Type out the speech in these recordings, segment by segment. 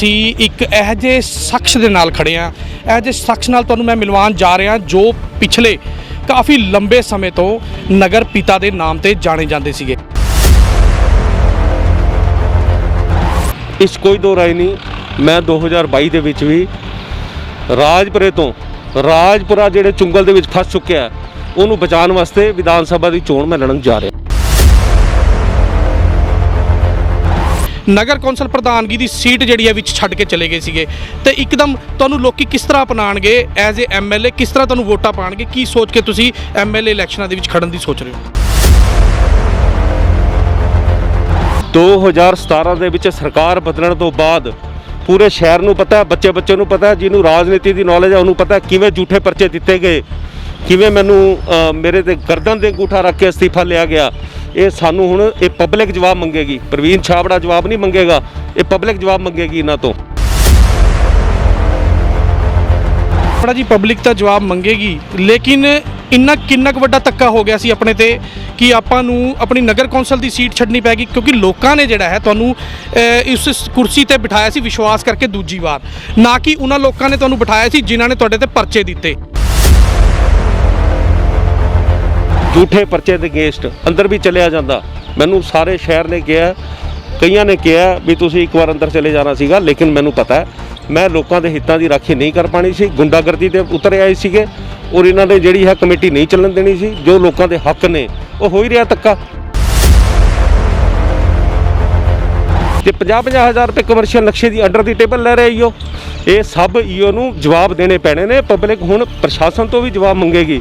ਅਸੀਂ ਇੱਕ ਇਹੋ ਜਿਹੇ ਸ਼ਖਸ ਦੇ ਨਾਲ ਖੜੇ ਹਾਂ। ਇਹੋ ਜਿਹੇ ਸ਼ਖਸ ਨਾਲ ਤੁਹਾਨੂੰ ਮੈਂ ਮਿਲਵਾਉਣ ਜਾ ਰਿਹਾ ਜੋ ਪਿਛਲੇ ਕਾਫੀ ਲੰਬੇ ਸਮੇਂ ਤੋਂ ਨਗਰ ਪਿਤਾ ਦੇ ਨਾਮ ਤੇ ਜਾਣੇ ਜਾਂਦੇ ਸੀਗੇ। ਇਸ ਕੋਈ ਦੋ ਰਾਏ ਨਹੀਂ, ਮੈਂ 2022 ਦੇ ਵਿੱਚ ਵੀ ਰਾਜਪੁਰੇ ਤੋਂ ਰਾਜਪੁਰਾ ਜਿਹੜੇ ਚੁੰਗਲ ਦੇ ਵਿੱਚ ਫਸ ਚੁੱਕਿਆ ਉਹਨੂੰ ਬਚਾਉਣ ਵਾਸਤੇ ਵਿਧਾਨ ਸਭਾ ਦੀ ਚੋਣ ਮੈਂ ਲੜਨ ਜਾ ਰਿਹਾ। ਨਗਰ ਕੌਂਸਲ ਪ੍ਰਧਾਨਗੀ ਦੀ ਸੀਟ ਜਿਹੜੀ ਹੈ ਵਿੱਚ ਛੱਡ ਕੇ ਚਲੇ ਗਏ ਸੀਗੇ ਤੇ ਇੱਕਦਮ ਤੁਹਾਨੂੰ ਲੋਕੀ ਕਿਸ ਤਰ੍ਹਾਂ ਅਪਣਾਣਗੇ ਐਜ਼ ਏ ਐਮਐਲਏ, ਕਿਸ ਤਰ੍ਹਾਂ ਤੁਹਾਨੂੰ ਵੋਟਾਂ ਪਾਣਗੇ, ਕੀ ਸੋਚ ਕੇ ਤੁਸੀਂ ਐਮਐਲਏ ਇਲੈਕਸ਼ਨਾਂ ਦੇ ਵਿੱਚ ਖੜਨ ਦੀ ਸੋਚ ਰਹੇ ਹੋ? 2017 ਦੇ ਵਿੱਚ ਸਰਕਾਰ ਬਦਲਣ ਤੋਂ ਬਾਅਦ ਪੂਰੇ ਸ਼ਹਿਰ ਨੂੰ ਪਤਾ, ਬੱਚੇ ਨੂੰ ਪਤਾ, ਜਿਹਨੂੰ ਰਾਜਨੀਤੀ ਦੀ ਨੌਲੇਜ ਹੈ ਉਹਨੂੰ ਪਤਾ ਕਿਵੇਂ ਝੂਠੇ ਪਰਚੇ ਦਿੱਤੇ ਗਏ, ਕਿਵੇਂ ਮੈਨੂੰ ਮੇਰੇ ਤੇ ਗਰਦਨ ਦੇ ਅੰਗੂਠਾ ਰੱਖ ਕੇ ਅਸਤੀਫਾ ਲਿਆ ਗਿਆ। ਇਹ ਸਾਨੂੰ ਹੁਣ ਇਹ ਪਬਲਿਕ ਜਵਾਬ ਮੰਗੇਗੀ। ਪ੍ਰਵੀਨ ਛਾਬੜਾ ਜਵਾਬ ਨਹੀਂ ਮੰਗੇਗਾ, ਇਹ ਪਬਲਿਕ ਜਵਾਬ ਮੰਗੇਗੀ ਇਹਨਾਂ ਤੋਂ। ਬੜਾ ਜੀ ਪਬਲਿਕ ਤਾਂ ਜਵਾਬ ਮੰਗੇਗੀ, ਲੇਕਿਨ ਕਿੰਨਾ ਕੁ ਵੱਡਾ ਧੱਕਾ ਹੋ ਗਿਆ ਸੀ ਆਪਣੇ ਤੇ ਕਿ ਆਪਾਂ ਨੂੰ ਆਪਣੀ ਨਗਰ ਕੌਂਸਲ ਦੀ ਸੀਟ ਛੱਡਣੀ ਪੈ ਗਈ, ਕਿਉਂਕਿ ਲੋਕਾਂ ਨੇ ਜਿਹੜਾ ਹੈ ਤੁਹਾਨੂੰ ਇਸ ਕੁਰਸੀ ਤੇ ਬਿਠਾਇਆ ਸੀ ਵਿਸ਼ਵਾਸ ਕਰਕੇ ਦੂਜੀ ਵਾਰ, ਨਾ ਕਿ ਉਹਨਾਂ ਲੋਕਾਂ ਨੇ ਤੁਹਾਨੂੰ ਬਿਠਾਇਆ ਸੀ ਜਿਨ੍ਹਾਂ ਨੇ ਤੁਹਾਡੇ ਤੇ ਪਰਚੇ ਦਿੱਤੇ। ਝੂਠੇ ਪਰਚੇ ਦੇ ਅਗੇਂਸਟ ਅੰਦਰ ਵੀ ਚਲਿਆ ਜਾਂਦਾ। ਮੈਨੂੰ ਸਾਰੇ ਸ਼ਹਿਰ ਨੇ ਕਿਹਾ, ਕਈਆਂ ਨੇ ਕਿਹਾ ਵੀ ਤੁਸੀਂ ਇੱਕ ਵਾਰ ਅੰਦਰ ਚਲੇ ਜਾਣਾ ਸੀਗਾ, ਲੇਕਿਨ ਮੈਨੂੰ ਪਤਾ ਹੈ ਮੈਂ ਲੋਕਾਂ ਦੇ ਹਿੱਤਾਂ ਦੀ ਰਾਖੀ ਨਹੀਂ ਕਰ ਪਾਣੀ ਸੀ। ਗੁੰਡਾਗਰਦੀ ਤੇ ਉਤਰ ਆਏ ਸੀਗੇ ਔਰ ਇਹਨਾਂ ਨੇ ਜਿਹੜੀ ਹੈ ਕਮੇਟੀ ਨਹੀਂ ਚੱਲਣ ਦੇਣੀ ਸੀ। ਜੋ ਲੋਕਾਂ ਦੇ ਹੱਕ ਨੇ ਉਹ ਹੋ ਹੀ ਰਿਹਾ ਧੱਕਾ। ਤੇ 50-50 ਹਜ਼ਾਰ ਰੁਪਏ ਕਮਰਸ਼ੀਅਲ ਨਕਸ਼ੇ ਦੀ ਅੰਡਰ ਦੀ ਟੇਬਲ ਲੈ ਰਹੇ ਈਓ। ਇਹ ਸਭ ਈਓ ਨੂੰ ਜਵਾਬ ਦੇਣੇ ਪੈਣੇ ਨੇ। ਪਬਲਿਕ ਹੁਣ ਪ੍ਰਸ਼ਾਸਨ ਤੋਂ ਵੀ ਜਵਾਬ ਮੰਗੇਗੀ,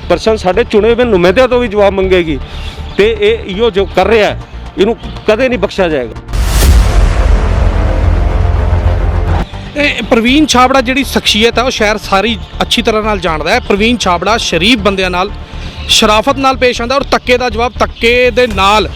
ਪ੍ਰਸ਼ਾਸਨ ਸਾਡੇ ਚੁਣੇ ਹੋਏ ਨੁਮਾਇੰਦਿਆਂ ਤੋਂ ਵੀ ਜਵਾਬ ਮੰਗੇਗੀ। ਤੇ ਇਹ ਈਓ ਜੋ ਕਰ ਰਿਹਾ ਇਹਨੂੰ ਕਦੇ ਨਹੀਂ ਬਖਸ਼ਿਆ ਜਾਏਗਾ। ਪ੍ਰਵੀਨ ਛਾਬੜਾ ਜਿਹੜੀ ਸ਼ਖਸੀਅਤ ਹੈ ਉਹ ਸ਼ਹਿਰ ਸਾਰੀ ਅੱਛੀ ਤਰ੍ਹਾਂ ਨਾਲ ਜਾਣਦਾ ਹੈ। ਪ੍ਰਵੀਨ ਛਾਬੜਾ ਸ਼ਰੀਫ ਬੰਦਿਆਂ ਨਾਲ ਸ਼ਰਾਫਤ ਨਾਲ ਪੇਸ਼ ਆਉਂਦਾ ਔਰ ਧੱਕੇ ਦਾ ਜਵਾਬ ਧੱਕੇ ਦੇ ਨਾਲ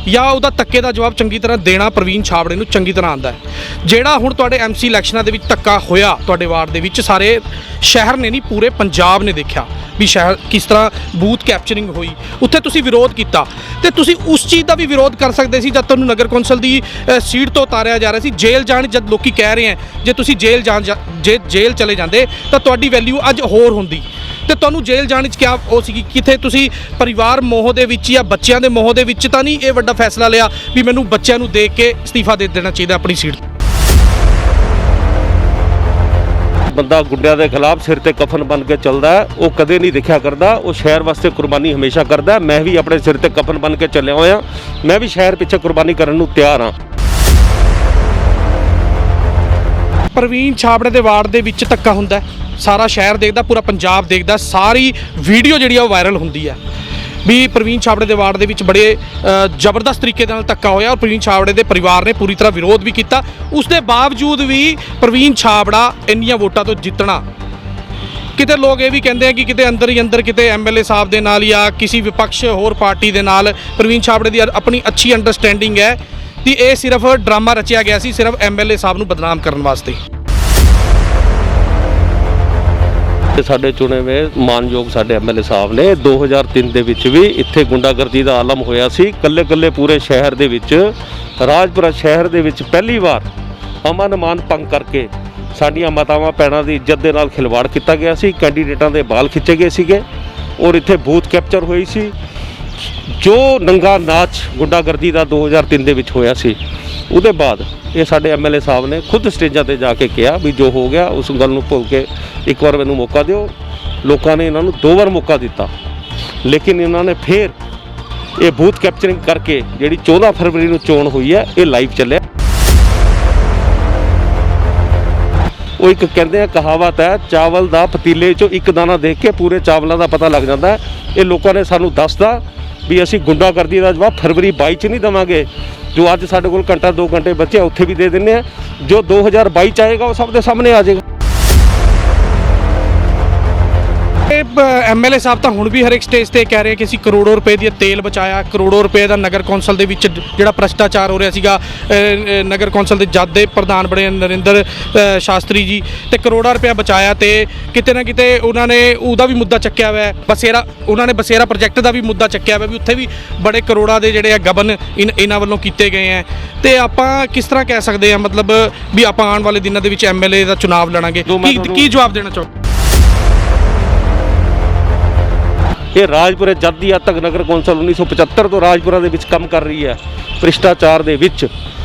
ਜਾਂ ਉਹਦਾ ਧੱਕੇ ਦਾ ਜਵਾਬ ਚੰਗੀ ਤਰ੍ਹਾਂ ਦੇਣਾ ਪ੍ਰਵੀਨ ਛਾਬੜੇ ਨੂੰ ਚੰਗੀ ਤਰ੍ਹਾਂ ਆਉਂਦਾ ਹੈ। ਜਿਹੜਾ ਹੁਣ ਤੁਹਾਡੇ ਐਮਸੀ ਇਲੈਕਸ਼ਨਾਂ ਦੇ ਵਿੱਚ ਧੱਕਾ ਹੋਇਆ ਤੁਹਾਡੇ ਵਾਰਡ ਦੇ ਵਿੱਚ, ਸਾਰੇ ਸ਼ਹਿਰ ਨੇ ਨਹੀਂ ਪੂਰੇ ਪੰਜਾਬ ਨੇ ਦੇਖਿਆ ਵੀ ਸ਼ਹਿਰ ਕਿਸ ਤਰ੍ਹਾਂ ਬੂਥ ਕੈਪਚਰਿੰਗ ਹੋਈ। ਉੱਥੇ ਤੁਸੀਂ ਵਿਰੋਧ ਕੀਤਾ ਤੇ ਤੁਸੀਂ ਉਸ ਚੀਜ਼ ਦਾ ਵੀ ਵਿਰੋਧ ਕਰ ਸਕਦੇ ਸੀ ਜਦ ਤੁਹਾਨੂੰ ਨਗਰ ਕੌਂਸਲ ਦੀ ਸੀਟ ਤੋਂ ਉਤਾਰਿਆ ਜਾ ਰਿਹਾ ਸੀ। ਜੇਲ੍ਹ ਜਾਣ ਜਦ ਲੋਕੀ ਕਹਿ ਰਹੇ ਹੈ ਜੇ ਤੁਸੀਂ ਜੇਲ੍ਹ ਚਲੇ ਜਾਂਦੇ ਤਾਂ ਤੁਹਾਡੀ ਵੈਲਿਊ ਅੱਜ ਹੋਰ ਹੁੰਦੀ। ਤੇ ਤੁਹਾਨੂੰ ਜੇਲ੍ਹ ਜਾਣ 'ਚ ਕਿਆ ਉਹ ਸੀਗੀ? ਕਿਤੇ ਤੁਸੀਂ ਪਰਿਵਾਰ ਮੋਹ ਦੇ ਵਿੱਚ ਜਾਂ ਬੱਚਿਆਂ ਦੇ ਮੋਹ ਦੇ ਵਿੱਚ ਤਾਂ ਨਹੀਂ ਇਹ ਵੱਡਾ ਫੈਸਲਾ ਲਿਆ ਵੀ ਮੈਨੂੰ ਬੱਚਿਆਂ ਨੂੰ ਦੇਖ ਕੇ ਅਸਤੀਫਾ ਦੇ ਦੇਣਾ ਚਾਹੀਦਾ ਆਪਣੀ ਸੀਟ? ਬੰਦਾ ਗੁੰਡਿਆਂ ਦੇ ਖਿਲਾਫ ਸਿਰ ਤੇ ਕਫਨ ਬਣ ਕੇ ਚੱਲਦਾ ਹੈ, ਉਹ ਕਦੇ ਨਹੀਂ ਦੇਖਿਆ ਕਰਦਾ। ਉਹ ਸ਼ਹਿਰ ਵਾਸਤੇ ਕੁਰਬਾਨੀ ਹਮੇਸ਼ਾ ਕਰਦਾ। ਮੈਂ ਵੀ ਆਪਣੇ ਸਿਰ ਤੇ ਕਫਨ ਬਣ ਕੇ ਚੱਲਿਆ ਹੋਇਆ, ਮੈਂ ਵੀ ਸ਼ਹਿਰ ਪਿੱਛੇ ਕੁਰਬਾਨੀ ਕਰਨ ਨੂੰ ਤਿਆਰ ਹਾਂ। ਪ੍ਰਵੀਨ ਛਾਬੜੇ ਦੇ ਵਾਰਡ ਦੇ ਵਿੱਚ ਧੱਕਾ ਹੁੰਦਾ, ਸਾਰਾ ਸ਼ਹਿਰ ਦੇਖਦਾ, ਪੂਰਾ ਪੰਜਾਬ ਦੇਖਦਾ, ਸਾਰੀ ਵੀਡੀਓ ਜਿਹੜੀ ਆ ਉਹ ਵਾਇਰਲ ਹੁੰਦੀ ਹੈ ਵੀ ਪ੍ਰਵੀਨ ਛਾਬੜੇ ਦੇ ਵਾਰਡ ਦੇ ਵਿੱਚ ਬੜੇ ਜ਼ਬਰਦਸਤ ਤਰੀਕੇ ਦੇ ਨਾਲ ਧੱਕਾ ਹੋਇਆ ਔਰ ਪ੍ਰਵੀਨ ਛਾਬੜੇ ਦੇ ਪਰਿਵਾਰ ਨੇ ਪੂਰੀ ਤਰ੍ਹਾਂ ਵਿਰੋਧ ਵੀ ਕੀਤਾ। ਉਸ ਦੇ ਬਾਵਜੂਦ ਵੀ ਪ੍ਰਵੀਨ ਛਾਬੜਾ ਇੰਨੀਆਂ ਵੋਟਾਂ ਤੋਂ ਜਿੱਤਣਾ, ਕਿਤੇ ਲੋਕ ਇਹ ਵੀ ਕਹਿੰਦੇ ਆ ਕਿ ਕਿਤੇ ਅੰਦਰ ਹੀ ਅੰਦਰ ਕਿਤੇ ਐਮਐਲਏ ਸਾਹਿਬ ਦੇ ਨਾਲ ਜਾਂ ਕਿਸੇ ਵਿਪਕਸ਼ ਹੋਰ ਪਾਰਟੀ ਦੇ ਨਾਲ ਪ੍ਰਵੀਨ ਛਾਬੜੇ ਦੀ ਆਪਣੀ ਅੱਛੀ ਅੰਡਰਸਟੈਂਡਿੰਗ ਹੈ ਕਿ ਇਹ ਸਿਰਫ ਡਰਾਮਾ ਰਚਿਆ ਗਿਆ ਸੀ ਸਿਰਫ ਐਮਐਲਏ ਸਾਹਿਬ ਨੂੰ ਬਦਨਾਮ ਕਰਨ ਵਾਸਤੇ। ਸਾਡੇ ਚੁਣੇ ਹੋਏ ਮਾਨਯੋਗ ਸਾਡੇ ਐਮਐਲਏ ਸਾਹਿਬ ਨੇ 2003 ਦੇ ਵਿੱਚ ਵੀ ਇੱਥੇ ਗੁੰਡਾਗਰਦੀ ਦਾ ਆਲਮ ਹੋਇਆ ਸੀ। ਕੱਲੇ ਪੂਰੇ ਸ਼ਹਿਰ ਦੇ ਵਿੱਚ, ਰਾਜਪੁਰਾ ਸ਼ਹਿਰ ਦੇ ਵਿੱਚ ਪਹਿਲੀ ਵਾਰ ਅਮਨ ਅਮਾਨ ਭੰਗ ਕਰਕੇ ਸਾਡੀਆਂ ਮਾਤਾਵਾਂ ਭੈਣਾਂ ਦੀ ਇੱਜ਼ਤ ਦੇ ਨਾਲ ਖਿਲਵਾੜ ਕੀਤਾ ਗਿਆ ਸੀ। ਕੈਂਡੀਡੇਟਾਂ ਦੇ ਬਾਲ ਖਿੱਚੇ ਗਏ ਸੀਗੇ ਔਰ ਇੱਥੇ ਬੂਥ ਕੈਪਚਰ ਹੋਈ ਸੀ। ਜੋ ਨੰਗਾ ਨਾਚ ਗੁੰਡਾਗਰਦੀ ਦਾ 2003 ਦੇ ਵਿੱਚ ਹੋਇਆ ਸੀ, ਉਹਦੇ ਬਾਅਦ ਇਹ ਸਾਡੇ ਐਮਐਲਏ ਸਾਹਿਬ ਨੇ ਖੁਦ ਸਟੇਜਾਂ ਤੇ ਜਾ ਕੇ ਕਿਹਾ ਵੀ ਜੋ ਹੋ ਗਿਆ ਉਸ ਗੱਲ ਨੂੰ ਭੁੱਲ ਕੇ ਇੱਕ ਵਾਰ ਮੈਨੂੰ ਮੌਕਾ ਦਿਓ। ਲੋਕਾਂ ਨੇ ਇਹਨਾਂ ਨੂੰ 2 ਵਾਰ ਮੌਕਾ ਦਿੱਤਾ, ਲੇਕਿਨ ਇਹਨਾਂ ਨੇ ਫਿਰ ਇਹ ਬੂਥ ਕੈਪਚਰਿੰਗ ਕਰਕੇ ਜਿਹੜੀ 14 ਫਰਵਰੀ ਨੂੰ ਚੋਣ ਹੋਈ ਹੈ ਇਹ ਲਾਈਵ ਚੱਲਿਆ। ਉਹ ਇੱਕ ਕਹਿੰਦੇ ਆ ਕਹਾਵਤ ਹੈ, ਚਾਵਲ ਦਾ ਪਤੀਲੇ 'ਚੋਂ ਇੱਕ ਦਾਣਾ ਦੇਖ ਕੇ ਪੂਰੇ ਚਾਵਲਾਂ ਦਾ ਪਤਾ ਲੱਗ ਜਾਂਦਾ ਹੈ। ਇਹ ਲੋਕਾਂ ਨੇ ਸਾਨੂੰ ਦੱਸਦਾ ਵੀ ਅਸੀਂ ਗੁੰਡਾਗਰਦੀ ਦਾ ਜਵਾਬ ਫਰਵਰੀ 22 'ਚ ਨਹੀਂ ਦੇਵਾਂਗੇ। ਜੋ ਅੱਜ ਸਾਡੇ ਕੋਲ ਘੰਟਾ 2 ਘੰਟੇ ਬੱਚੇ ਉੱਥੇ ਵੀ ਦੇ ਦਿੰਦੇ ਆ। ਜੋ 2022 'ਚ ਆਏਗਾ ਉਹ ਸਭ ਦੇ ਸਾਹਮਣੇ ਆ ਜਾਏਗਾ। ਐਮਐਲਏ ਸਾਹਿਬ ਤਾਂ ਹੁਣ ਵੀ ਹਰ ਇੱਕ ਸਟੇਜ ਤੇ ਕਹਿ ਰਹੇ ਕਿ ਅਸੀਂ ਕਰੋੜੋਂ ਰੁਪਏ ਦੀ ਤੇਲ ਬਚਾਇਆ, ਕਰੋੜੋਂ ਰੁਪਏ ਦਾ ਨਗਰ ਕੌਂਸਲ ਦੇ ਵਿੱਚ ਜਿਹੜਾ ਭ੍ਰਸ਼ਟਾਚਾਰ ਹੋ ਰਿਹਾ ਸੀਗਾ, ਨਗਰ ਕੌਂਸਲ ਦੇ ਜਦ ਦੇ ਪ੍ਰਧਾਨ ਬਣੇ ਨਰਿੰਦਰ ਸ਼ਾਸਤਰੀ ਜੀ, ਤੇ ਕਰੋੜਾਂ ਰੁਪਇਆ ਬਚਾਇਆ। ਤੇ ਕਿਤੇ ਨਾ ਕਿਤੇ ਉਹਨਾਂ ਨੇ ਉਹਦਾ ਵੀ ਮੁੱਦਾ ਚੱਕਿਆ ਹੋਇਆ, ਉਹਨਾਂ ਨੇ ਬਸੇਰਾ ਪ੍ਰੋਜੈਕਟ ਦਾ ਵੀ ਮੁੱਦਾ ਚੱਕਿਆ ਹੋਇਆ ਵੀ ਉੱਥੇ ਵੀ ਬੜੇ ਕਰੋੜਾਂ ਦੇ ਜਿਹੜੇ ਆ ਗਬਨ ਇਹਨਾਂ ਵੱਲੋਂ ਕੀਤੇ ਗਏ ਆ। ਤੇ ਆਪਾਂ ਕਿਸ ਤਰ੍ਹਾਂ ਕਹਿ ਸਕਦੇ ਆ ਮਤਲਬ ਵੀ ਆਪਾਂ ਆਉਣ ਵਾਲੇ ਦਿਨਾਂ ਦੇ ਵਿੱਚ ਐਮਐਲਏ ਦਾ ਚੁਣਾਵ ਲੜਾਂਗੇ, ਕੀ ਜਵਾਬ ਦੇਣਾ ਚਾਹੋ? ਇਹ ਰਾਜਪੁਰੇ ਜਦ ਦੀ ਅੱਜ ਤੱਕ ਨਗਰ ਕੌਂਸਲ 1975 ਤੋਂ ਰਾਜਪੁਰਾ ਦੇ ਵਿੱਚ ਕੰਮ ਕਰ ਰਹੀ ਹੈ ਭ੍ਰਿਸ਼ਟਾਚਾਰ ਦੇ ਵਿੱਚ।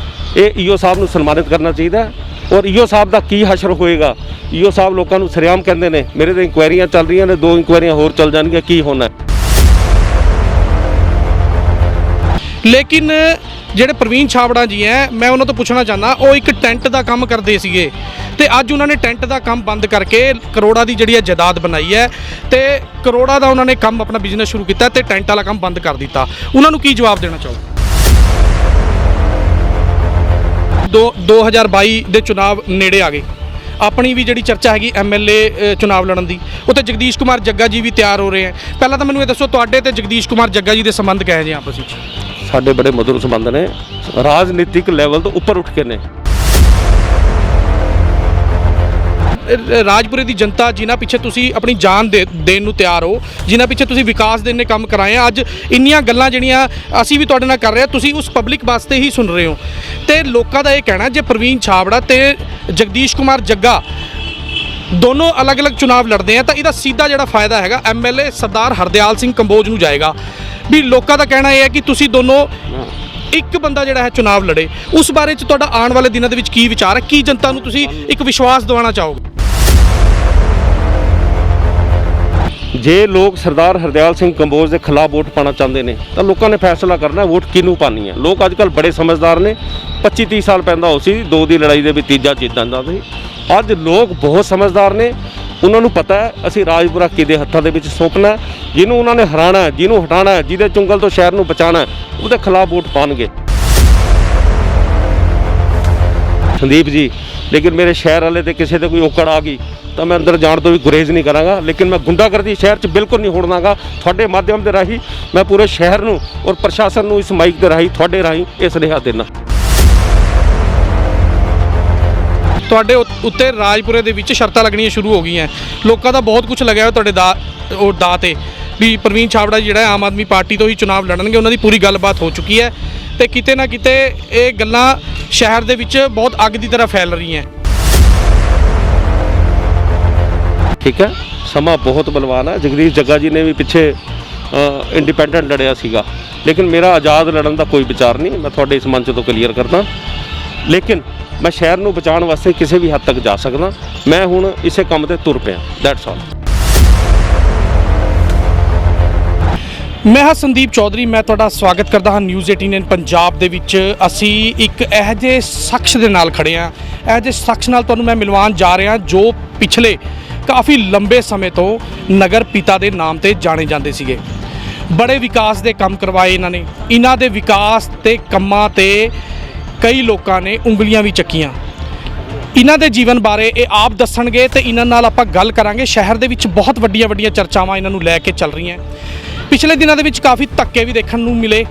ਇਹ ਈਓ ਸਾਹਿਬ ਨੂੰ ਸਨਮਾਨਿਤ ਕਰਨਾ ਚਾਹੀਦਾ। ਔਰ ਈਓ ਸਾਹਿਬ ਦਾ ਕੀ ਹਸ਼ਰ ਹੋਏਗਾ? ਈਓ ਸਾਹਿਬ ਲੋਕਾਂ ਨੂੰ ਸਰਿਆਮ ਕਹਿੰਦੇ ਨੇ ਮੇਰੇ ਤੇ ਇਨਕੁਆਇਰੀਆਂ ਚੱਲ ਰਹੀਆਂ ਨੇ, 2 ਇਨਕੁਆਇਰੀਆਂ ਹੋਰ ਚੱਲ ਜਾਣਗੀਆਂ, ਕੀ ਹੋਣਾ? ਲੇਕਿਨ ਜਿਹੜੇ ਪ੍ਰਵੀਨ ਛਾਬੜਾ ਜੀ ਹੈ, ਮੈਂ ਉਹਨਾਂ ਤੋਂ ਪੁੱਛਣਾ ਚਾਹੁੰਦਾ, ਉਹ ਇੱਕ ਟੈਂਟ ਦਾ ਕੰਮ ਕਰਦੇ ਸੀਗੇ ਤੇ ਅੱਜ ਉਹਨਾਂ ਨੇ ਟੈਂਟ ਦਾ ਕੰਮ ਬੰਦ ਕਰਕੇ ਕਰੋੜਾਂ ਦੀ ਜਿਹੜੀ ਹੈ ਜਾਇਦਾਦ ਬਣਾਈ ਹੈ ਤੇ ਕਰੋੜਾਂ ਦਾ ਉਹਨਾਂ ਨੇ ਕੰਮ ਆਪਣਾ ਬਿਜ਼ਨਸ ਸ਼ੁਰੂ ਕੀਤਾ ਤੇ ਟੈਂਟ ਵਾਲਾ ਕੰਮ ਬੰਦ ਕਰ ਦਿੱਤਾ। ਉਹਨਾਂ ਨੂੰ ਕੀ ਜਵਾਬ ਦੇਣਾ ਚਾਹੋ? 2022 ਦੇ ਚੁਣਾਵ ਨੇੜੇ ਆ ਗਏ, ਆਪਣੀ ਵੀ ਜਿਹੜੀ ਚਰਚਾ ਹੈਗੀ ਐਮਐਲਏ ਚੁਣਾਵ ਲੜਨ ਦੀ, ਉੱਤੇ ਜਗਦੀਸ਼ ਕੁਮਾਰ ਜੱਗਾ ਜੀ ਵੀ ਤਿਆਰ ਹੋ ਰਹੇ ਹੈ। ਪਹਿਲਾਂ ਤਾਂ ਮੈਨੂੰ ਇਹ ਦੱਸੋ, ਤੁਹਾਡੇ ਤੇ ਜਗਦੀਸ਼ ਕੁਮਾਰ ਜੱਗਾ ਜੀ ਦੇ ਸੰਬੰਧ ਕਿਹੋ ਜਿਹੇ ਆਪਸ ਵਿੱਚ? ਸਾਡੇ ਬੜੇ ਮਧੁਰ ਸੰਬੰਧ ਨੇ, ਰਾਜਨੀਤਿਕ ਲੈਵਲ ਤੋਂ ਉੱਪਰ ਉੱਠ ਕੇ ਨੇ। ਰਾਜਪੁਰੇ ਦੀ ਜਨਤਾ ਜਿਨ੍ਹਾਂ ਪਿੱਛੇ ਤੁਸੀਂ ਆਪਣੀ ਜਾਨ ਦੇਣ ਨੂੰ ਤਿਆਰ ਹੋ, ਜਿਨ੍ਹਾਂ ਪਿੱਛੇ ਤੁਸੀਂ ਵਿਕਾਸ ਦੇ ਇੰਨੇ ਕੰਮ ਕਰਾਏ ਆ, ਅੱਜ ਇੰਨੀਆਂ ਗੱਲਾਂ ਜਿਹੜੀਆਂ ਅਸੀਂ ਵੀ ਤੁਹਾਡੇ ਨਾਲ ਕਰ ਰਹੇ ਹਾਂ, ਤੁਸੀਂ ਉਸ ਪਬਲਿਕ ਵਾਸਤੇ ਹੀ ਸੁਣ ਰਹੇ ਹੋ। ਤੇ ਲੋਕਾਂ ਦਾ ਇਹ ਕਹਿਣਾ ਜੇ ਪ੍ਰਵੀਨ ਛਾਬੜਾ ਤੇ ਜਗਦੀਸ਼ ਕੁਮਾਰ ਜੱਗਾ ਦੋਨੋਂ ਅਲੱਗ-ਅਲੱਗ ਚੁਣਾਵ ਲੜਦੇ ਆ ਤਾਂ ਇਹਦਾ ਸਿੱਧਾ ਜਿਹੜਾ ਫਾਇਦਾ ਹੈਗਾ ਐਮਐਲਏ ਸਰਦਾਰ ਹਰਦਿਆਲ ਸਿੰਘ ਕੰਬੋਜ ਨੂੰ ਜਾਏਗਾ। ਵੀ ਲੋਕਾਂ ਦਾ ਕਹਿਣਾ ਇਹ ਹੈ ਕਿ ਤੁਸੀਂ ਦੋਨੋਂ ਇੱਕ ਬੰਦਾ ਜਿਹੜਾ ਹੈ ਚੁਣਾਵ ਲੜੇ। ਉਸ ਬਾਰੇ 'ਚ ਤੁਹਾਡਾ ਆਉਣ ਵਾਲੇ ਦਿਨਾਂ ਦੇ ਵਿੱਚ ਕੀ ਵਿਚਾਰ ਹੈ? ਕੀ ਜਨਤਾ ਨੂੰ ਤੁਸੀਂ ਇੱਕ ਵਿਸ਼ਵਾਸ ਦਿਵਾਉਣਾ ਚਾਹੋਗੇ? ਜੇ ਲੋਕ ਸਰਦਾਰ ਹਰਦਿਆਲ ਸਿੰਘ ਕੰਬੋਜ ਦੇ ਖਿਲਾਫ ਵੋਟ ਪਾਣਾ ਚਾਹੁੰਦੇ ਨੇ ਤਾਂ ਲੋਕਾਂ ਨੇ ਫੈਸਲਾ ਕਰਨਾ ਵੋਟ ਕਿਹਨੂੰ ਪਾਣੀ ਹੈ। ਲੋਕ ਅੱਜ ਕੱਲ੍ਹ ਬੜੇ ਸਮਝਦਾਰ ਨੇ। 25-30 ਸਾਲ ਪਹਿਲਾਂ ਹੋ ਸੀ 2 ਦੀ ਲੜਾਈ ਦੇ ਵਿੱਚ ਤੀਜਾ ਜਿੱਤ ਜਾਂਦਾ ਸੀ। ਅੱਜ ਲੋਕ ਬਹੁਤ ਸਮਝਦਾਰ ਨੇ, ਉਹਨਾਂ ਨੂੰ ਪਤਾ ਹੈ ਅਸੀਂ ਰਾਜਪੁਰਾ ਕਿਹਦੇ ਹੱਥਾਂ ਦੇ ਵਿੱਚ ਸੌਂਪਣਾ, ਜਿਹਨੂੰ ਉਹਨਾਂ ਨੇ ਹਰਾਣਾ, ਜਿਹਨੂੰ ਹਟਾਣਾ, ਜਿਹਦੇ ਚੁੰਗਲ ਤੋਂ ਸ਼ਹਿਰ ਨੂੰ ਬਚਾਉਣਾ, ਉਹਦੇ ਖਿਲਾਫ ਵੋਟ ਪਾਣਗੇ। ਸੰਦੀਪ ਜੀ, ਲੇਕਿਨ ਮੇਰੇ ਸ਼ਹਿਰ ਵਾਲੇ ਤੇ ਕਿਸੇ ਤੇ ਕੋਈ ਔਕੜ ਆ ਗਈ ਤਾਂ ਮੈਂ ਅੰਦਰ ਜਾਣ ਤੋਂ ਵੀ ਗੁਰੇਜ਼ ਨਹੀਂ ਕਰਾਂਗਾ, ਲੇਕਿਨ ਮੈਂ ਗੁੰਡਾਗਰਦੀ ਸ਼ਹਿਰ 'ਚ ਬਿਲਕੁਲ ਨਹੀਂ ਹੋਣਾਗਾ। ਤੁਹਾਡੇ ਮਾਧਿਅਮ ਦੇ ਰਾਹੀਂ ਮੈਂ ਪੂਰੇ ਸ਼ਹਿਰ ਨੂੰ ਔਰ ਪ੍ਰਸ਼ਾਸਨ ਨੂੰ ਇਸ ਮਾਈਕ ਦੇ ਰਾਹੀਂ ਤੁਹਾਡੇ ਰਾਹੀਂ ਇਹ ਸੁਨੇਹਾ ਦੇਣਾ। ਤੁਹਾਡੇ ਉੱਤੇ ਰਾਜਪੁਰੇ ਦੇ ਵਿੱਚ ਸ਼ਰਤਾਂ ਲੱਗਣੀਆਂ ਸ਼ੁਰੂ ਹੋ ਗਈਆਂ, ਲੋਕਾਂ ਦਾ ਬਹੁਤ ਕੁਝ ਲੱਗਿਆ ਹੋਇਆ ਤੁਹਾਡੇ ਦਾ ਤੇ ਵੀ ਪ੍ਰਵੀਨ ਛਾਬੜਾ ਜਿਹੜਾ ਆਮ ਆਦਮੀ ਪਾਰਟੀ ਤੋਂ ਹੀ ਚੁਣਾਵ ਲੜਨਗੇ। ਉਹਨਾਂ ਦੀ ਪੂਰੀ ਗੱਲਬਾਤ ਹੋ ਚੁੱਕੀ ਹੈ ਤੇ ਕਿਤੇ ਨਾ ਕਿਤੇ ਇਹ ਗੱਲਾਂ ਸ਼ਹਿਰ ਦੇ ਵਿੱਚ ਬਹੁਤ ਅੱਗ ਦੀ ਤਰ੍ਹਾਂ ਫੈਲ ਰਹੀਆਂ। ਠੀਕ ਹੈ, ਸਮਾਂ ਬਹੁਤ ਬਲਵਾਨ ਹੈ। ਜਗਦੀਸ਼ ਜੱਗਾ ਜੀ ਨੇ ਵੀ ਪਿੱਛੇ ਇੰਡੀਪੈਂਡੈਂਟ ਲੜਿਆ ਸੀਗਾ, ਲੇਕਿਨ ਮੇਰਾ ਆਜ਼ਾਦ ਲੜਨ ਦਾ ਕੋਈ ਵਿਚਾਰ ਨਹੀਂ। ਮੈਂ ਤੁਹਾਡੇ ਇਸ ਮੰਚ ਤੋਂ ਕਲੀਅਰ ਕਰਦਾ, ਲੇਕਿਨ ਮੈਂ ਸ਼ਹਿਰ ਨੂੰ ਬਚਾਉਣ ਵਾਸਤੇ ਕਿਸੇ ਵੀ ਹੱਦ ਤੱਕ ਜਾ ਸਕਦਾ। ਮੈਂ ਹੁਣ ਇਸੇ ਕੰਮ ਤੇ ਤੁਰ ਪਿਆ, ਦੈਟਸ ਆਲ। ਮੈਂ ਹਾਂ ਸੰਦੀਪ ਚੌਧਰੀ, ਮੈਂ ਤੁਹਾਡਾ ਸਵਾਗਤ ਕਰਦਾ ਹਾਂ ਨਿਊਜ਼ 18 ਪੰਜਾਬ ਦੇ ਵਿੱਚ। ਅਸੀਂ ਇੱਕ ਇਹੋ ਜਿਹੇ ਸ਼ਖਸ ਦੇ ਨਾਲ ਖੜੇ ਹਾਂ, ਇਹੋ ਜਿਹੇ ਸ਼ਖਸ ਨਾਲ ਤੁਹਾਨੂੰ ਮੈਂ ਮਿਲਵਾਉਣ ਜਾ ਰਿਹਾ ਜੋ ਪਿਛਲੇ ਕਾਫੀ ਲੰਬੇ ਸਮੇਂ ਤੋਂ ਨਗਰ ਪਿਤਾ ਦੇ ਨਾਮ ਤੇ ਜਾਣੇ ਜਾਂਦੇ ਸੀਗੇ। ਬੜੇ ਵਿਕਾਸ ਦੇ ਕੰਮ ਕਰਵਾਏ ਇਹਨਾਂ ਨੇ। ਇਹਨਾਂ ਦੇ ਵਿਕਾਸ ਤੇ ਕੰਮਾਂ ਤੇ ਕਈ ਲੋਕਾਂ ਨੇ ਉਂਗਲੀਆਂ ਵੀ ਚੱਕੀਆਂ। ਇਹਨਾਂ ਦੇ ਜੀਵਨ ਬਾਰੇ ਇਹ ਆਪ ਦੱਸਣਗੇ ਤੇ ਇਹਨਾਂ ਨਾਲ ਆਪਾਂ ਗੱਲ ਕਰਾਂਗੇ। ਸ਼ਹਿਰ ਦੇ ਵਿੱਚ ਬਹੁਤ ਵੱਡੀਆਂ ਚਰਚਾਵਾਂ ਇਹਨਾਂ ਨੂੰ ਲੈ ਕੇ ਚੱਲ ਰਹੀਆਂ। ਪਿਛਲੇ ਦਿਨਾਂ ਦੇ ਵਿੱਚ ਕਾਫੀ ਧੱਕੇ ਵੀ ਦੇਖਣ ਨੂੰ ਮਿਲੇ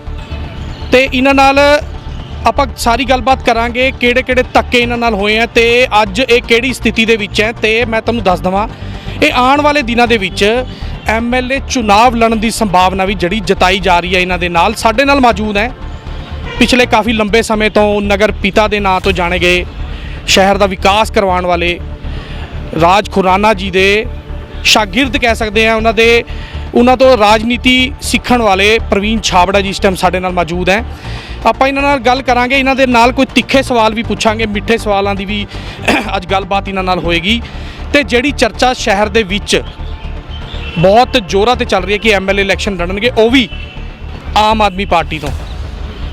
ਤੇ ਇਹਨਾਂ ਨਾਲ ਆਪਾਂ ਸਾਰੀ ਗੱਲਬਾਤ ਕਰਾਂਗੇ ਕਿਹੜੇ ਧੱਕੇ ਇਹਨਾਂ ਨਾਲ ਹੋਏ ਆ ਤੇ ਅੱਜ ਇਹ ਕਿਹੜੀ ਸਥਿਤੀ ਦੇ ਵਿੱਚ ਹੈ। ਤੇ ਮੈਂ ਤੁਹਾਨੂੰ ਦੱਸ ਦਵਾਂ, ਇਹ ਆਉਣ ਵਾਲੇ ਦਿਨਾਂ ਦੇ ਵਿੱਚ ਐਮਐਲਏ ਚੁਣਾਵ ਲੜਨ ਦੀ ਸੰਭਾਵਨਾ ਵੀ ਜਿਹੜੀ ਜਤਾਈ ਜਾ ਰਹੀ ਹੈ ਇਹਨਾਂ ਦੇ ਨਾਲ। ਸਾਡੇ ਨਾਲ ਮੌਜੂਦ ਹੈ ਪਿਛਲੇ ਕਾਫੀ ਲੰਬੇ ਸਮੇਂ ਤੋਂ ਨਗਰ ਪਿਤਾ ਦੇ ਨਾਂ ਤੋਂ ਜਾਣੇ ਗਏ, ਸ਼ਹਿਰ ਦਾ ਵਿਕਾਸ ਕਰਵਾਉਣ ਵਾਲੇ ਰਾਜ ਖੁਰਾਨਾ ਜੀ ਦੇ ਸ਼ਾਗਿਰਦ ਕਹਿ ਸਕਦੇ ਆ, ਉਹਨਾਂ ਤੋਂ ਰਾਜਨੀਤੀ ਸਿੱਖਣ ਵਾਲੇ ਪ੍ਰਵੀਨ ਛਾਬੜਾ ਜੀ ਇਸ ਟਾਈਮ ਸਾਡੇ ਨਾਲ ਮੌਜੂਦ ਹੈ। ਆਪਾਂ ਇਹਨਾਂ ਨਾਲ ਗੱਲ ਕਰਾਂਗੇ, ਇਹਨਾਂ ਦੇ ਨਾਲ ਕੋਈ ਤਿੱਖੇ ਸਵਾਲ ਵੀ ਪੁੱਛਾਂਗੇ, ਮਿੱਠੇ ਸਵਾਲਾਂ ਦੀ ਵੀ ਅੱਜ ਗੱਲਬਾਤ ਇਹਨਾਂ ਨਾਲ ਹੋਏਗੀ। ਤੇ ਜਿਹੜੀ ਚਰਚਾ ਸ਼ਹਿਰ ਦੇ ਵਿੱਚ ਬਹੁਤ ਜ਼ੋਰਾਂ ਤੇ ਚੱਲ ਰਹੀ ਹੈ ਕਿ ਐਮਐਲਏ ਇਲੈਕਸ਼ਨ ਲੜਨਗੇ, ਉਹ ਵੀ ਆਮ ਆਦਮੀ ਪਾਰਟੀ ਤੋਂ।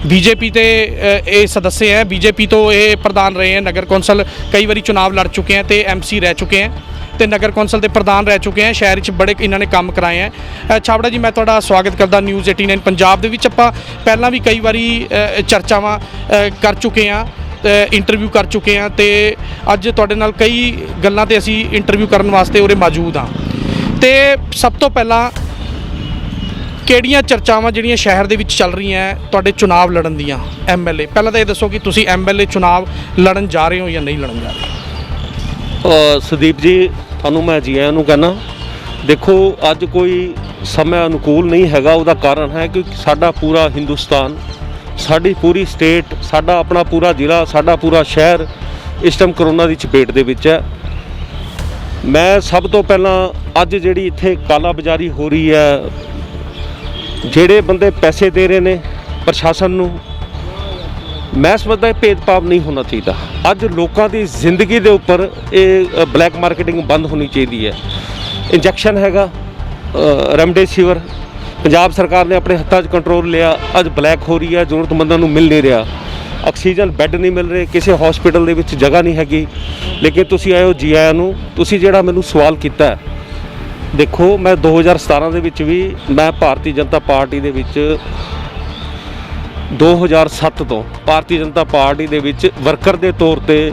ਬੀਜੇਪੀ ਤੇ ਇਹ ਸਦੱਸਿਆ ਹੈ, ਬੀਜੇਪੀ ਤੋਂ ਇਹ ਪ੍ਰਧਾਨ ਰਹੇ ਹੈ, ਨਗਰ ਕੌਂਸਲ ਕਈ ਵਾਰੀ ਚੁਣਾਵ ਲੜ ਚੁੱਕੇ हैं ਤੇ ਐਮਸੀ ਰਹਿ ਚੁੱਕੇ हैं ਤੇ ਨਗਰ ਕੌਂਸਲ ਦੇ ਪ੍ਰਧਾਨ ਰਹਿ ਚੁੱਕੇ हैं। ਸ਼ਹਿਰ 'ਚ ਬੜੇ ਇਹਨਾਂ ਨੇ ਕੰਮ ਕਰਾਏ ਹੈ। ਛਾਬੜਾ ਜੀ, ਮੈਂ ਤੁਹਾਡਾ ਸਵਾਗਤ ਕਰਦਾ ਨਿਊਜ਼ 18 ਪੰਜਾਬ ਦੇ ਵਿੱਚ। ਆਪਾਂ ਪਹਿਲਾਂ ਵੀ ਕਈ ਵਾਰੀ ਚਰਚਾਵਾਂ ਕਰ ਚੁੱਕੇ ਹਾਂ, ਇੰਟਰਵਿਊ ਕਰ ਚੁੱਕੇ ਹਾਂ ਤੇ ਅੱਜ ਤੁਹਾਡੇ ਨਾਲ ਕਈ ਗੱਲਾਂ ਤੇ ਅਸੀਂ ਇੰਟਰਵਿਊ ਕਰਨ ਵਾਸਤੇ ਉਰੇ ਮੌਜੂਦ ਹਾਂ। ਤੇ ਸਭ ਤੋਂ ਪਹਿਲਾਂ ਕਿਹੜੀਆਂ ਚਰਚਾਵਾਂ ਜਿਹੜੀਆਂ ਸ਼ਹਿਰ ਦੇ ਵਿੱਚ ਚੱਲ ਰਹੀਆਂ ਤੁਹਾਡੇ ਚੁਣਾਵ ਲੜਨ ਦੀਆਂ ਐਮਐਲਏ? ਪਹਿਲਾਂ ਤਾਂ ਇਹ ਦੱਸੋ ਕਿ ਤੁਸੀਂ ਐਮਐਲਏ ਚੁਣਾਵ ਲੜਨ ਜਾ ਰਹੇ ਹੋ ਜਾਂ ਨਹੀਂ ਲੜਨ ਜਾ ਰਹੇ? ਸੁਦੀਪ ਜੀ, ਤੁਹਾਨੂੰ ਮੈਂ ਜੀ ਆਇਆਂ ਨੂੰ ਕਹਿੰਦਾ। ਦੇਖੋ, ਅੱਜ ਕੋਈ ਸਮਾਂ ਅਨੁਕੂਲ ਨਹੀਂ ਹੈਗਾ। ਉਹਦਾ ਕਾਰਨ ਹੈ ਕਿ ਸਾਡਾ ਪੂਰਾ ਹਿੰਦੁਸਤਾਨ, ਸਾਡੀ ਪੂਰੀ ਸਟੇਟ, ਸਾਡਾ ਆਪਣਾ ਪੂਰਾ ਜ਼ਿਲ੍ਹਾ, ਸਾਡਾ ਪੂਰਾ ਸ਼ਹਿਰ ਇਸ ਟਾਈਮ ਕਰੋਨਾ ਦੀ ਚਪੇਟ ਦੇ ਵਿੱਚ ਹੈ। ਮੈਂ ਸਭ ਤੋਂ ਪਹਿਲਾਂ ਅੱਜ ਜਿਹੜੀ ਇੱਥੇ ਕਾਲਾ ਬਾਜ਼ਾਰੀ ਹੋ ਰਹੀ ਹੈ, ਜਿਹੜੇ ਬੰਦੇ ਪੈਸੇ ਦੇ ਰਹੇ ਨੇ ਪ੍ਰਸ਼ਾਸਨ ਨੂੰ, ਮੈਂ ਸਮਝਦਾ ਇਹ ਭੇਦਭਾਵ ਨਹੀਂ ਹੋਣਾ ਚਾਹੀਦਾ। ਅੱਜ ਲੋਕਾਂ ਦੀ ਜ਼ਿੰਦਗੀ ਦੇ ਉੱਪਰ ਇਹ ਬਲੈਕ ਮਾਰਕੀਟਿੰਗ ਬੰਦ ਹੋਣੀ ਚਾਹੀਦੀ ਹੈ। ਇੰਜੈਕਸ਼ਨ ਹੈਗਾ ਰੈਮਡੇਸਿਵਰ, ਪੰਜਾਬ ਸਰਕਾਰ ਨੇ ਆਪਣੇ ਹੱਥਾਂ 'ਚ ਕੰਟਰੋਲ ਲਿਆ, ਅੱਜ ਬਲੈਕ ਹੋ ਰਹੀ ਹੈ, ਜ਼ਰੂਰਤਮੰਦਾਂ ਨੂੰ ਮਿਲ ਨਹੀਂ ਰਿਹਾ। ਆਕਸੀਜਨ ਬੈੱਡ ਨਹੀਂ ਮਿਲ ਰਹੇ, ਕਿਸੇ ਹਸਪੀਟਲ ਦੇ ਵਿੱਚ ਜਗ੍ਹਾ ਨਹੀਂ ਹੈਗੀ। ਲੇਕਿਨ ਤੁਸੀਂ ਆਏ ਹੋ, ਜੀ ਆਇਆਂ ਨੂੰ। ਤੁਸੀਂ ਜਿਹੜਾ ਮੈਨੂੰ ਸਵਾਲ ਕੀਤਾ, ਦੇਖੋ, ਮੈਂ 2017 ਦੇ ਵਿੱਚ ਵੀ ਮੈਂ ਭਾਰਤੀ ਜਨਤਾ ਪਾਰਟੀ ਦੇ ਵਿੱਚ 2007 ਤੋਂ ਭਾਰਤੀ ਜਨਤਾ ਪਾਰਟੀ ਦੇ ਵਿੱਚ ਵਰਕਰ ਦੇ ਤੌਰ ਤੇ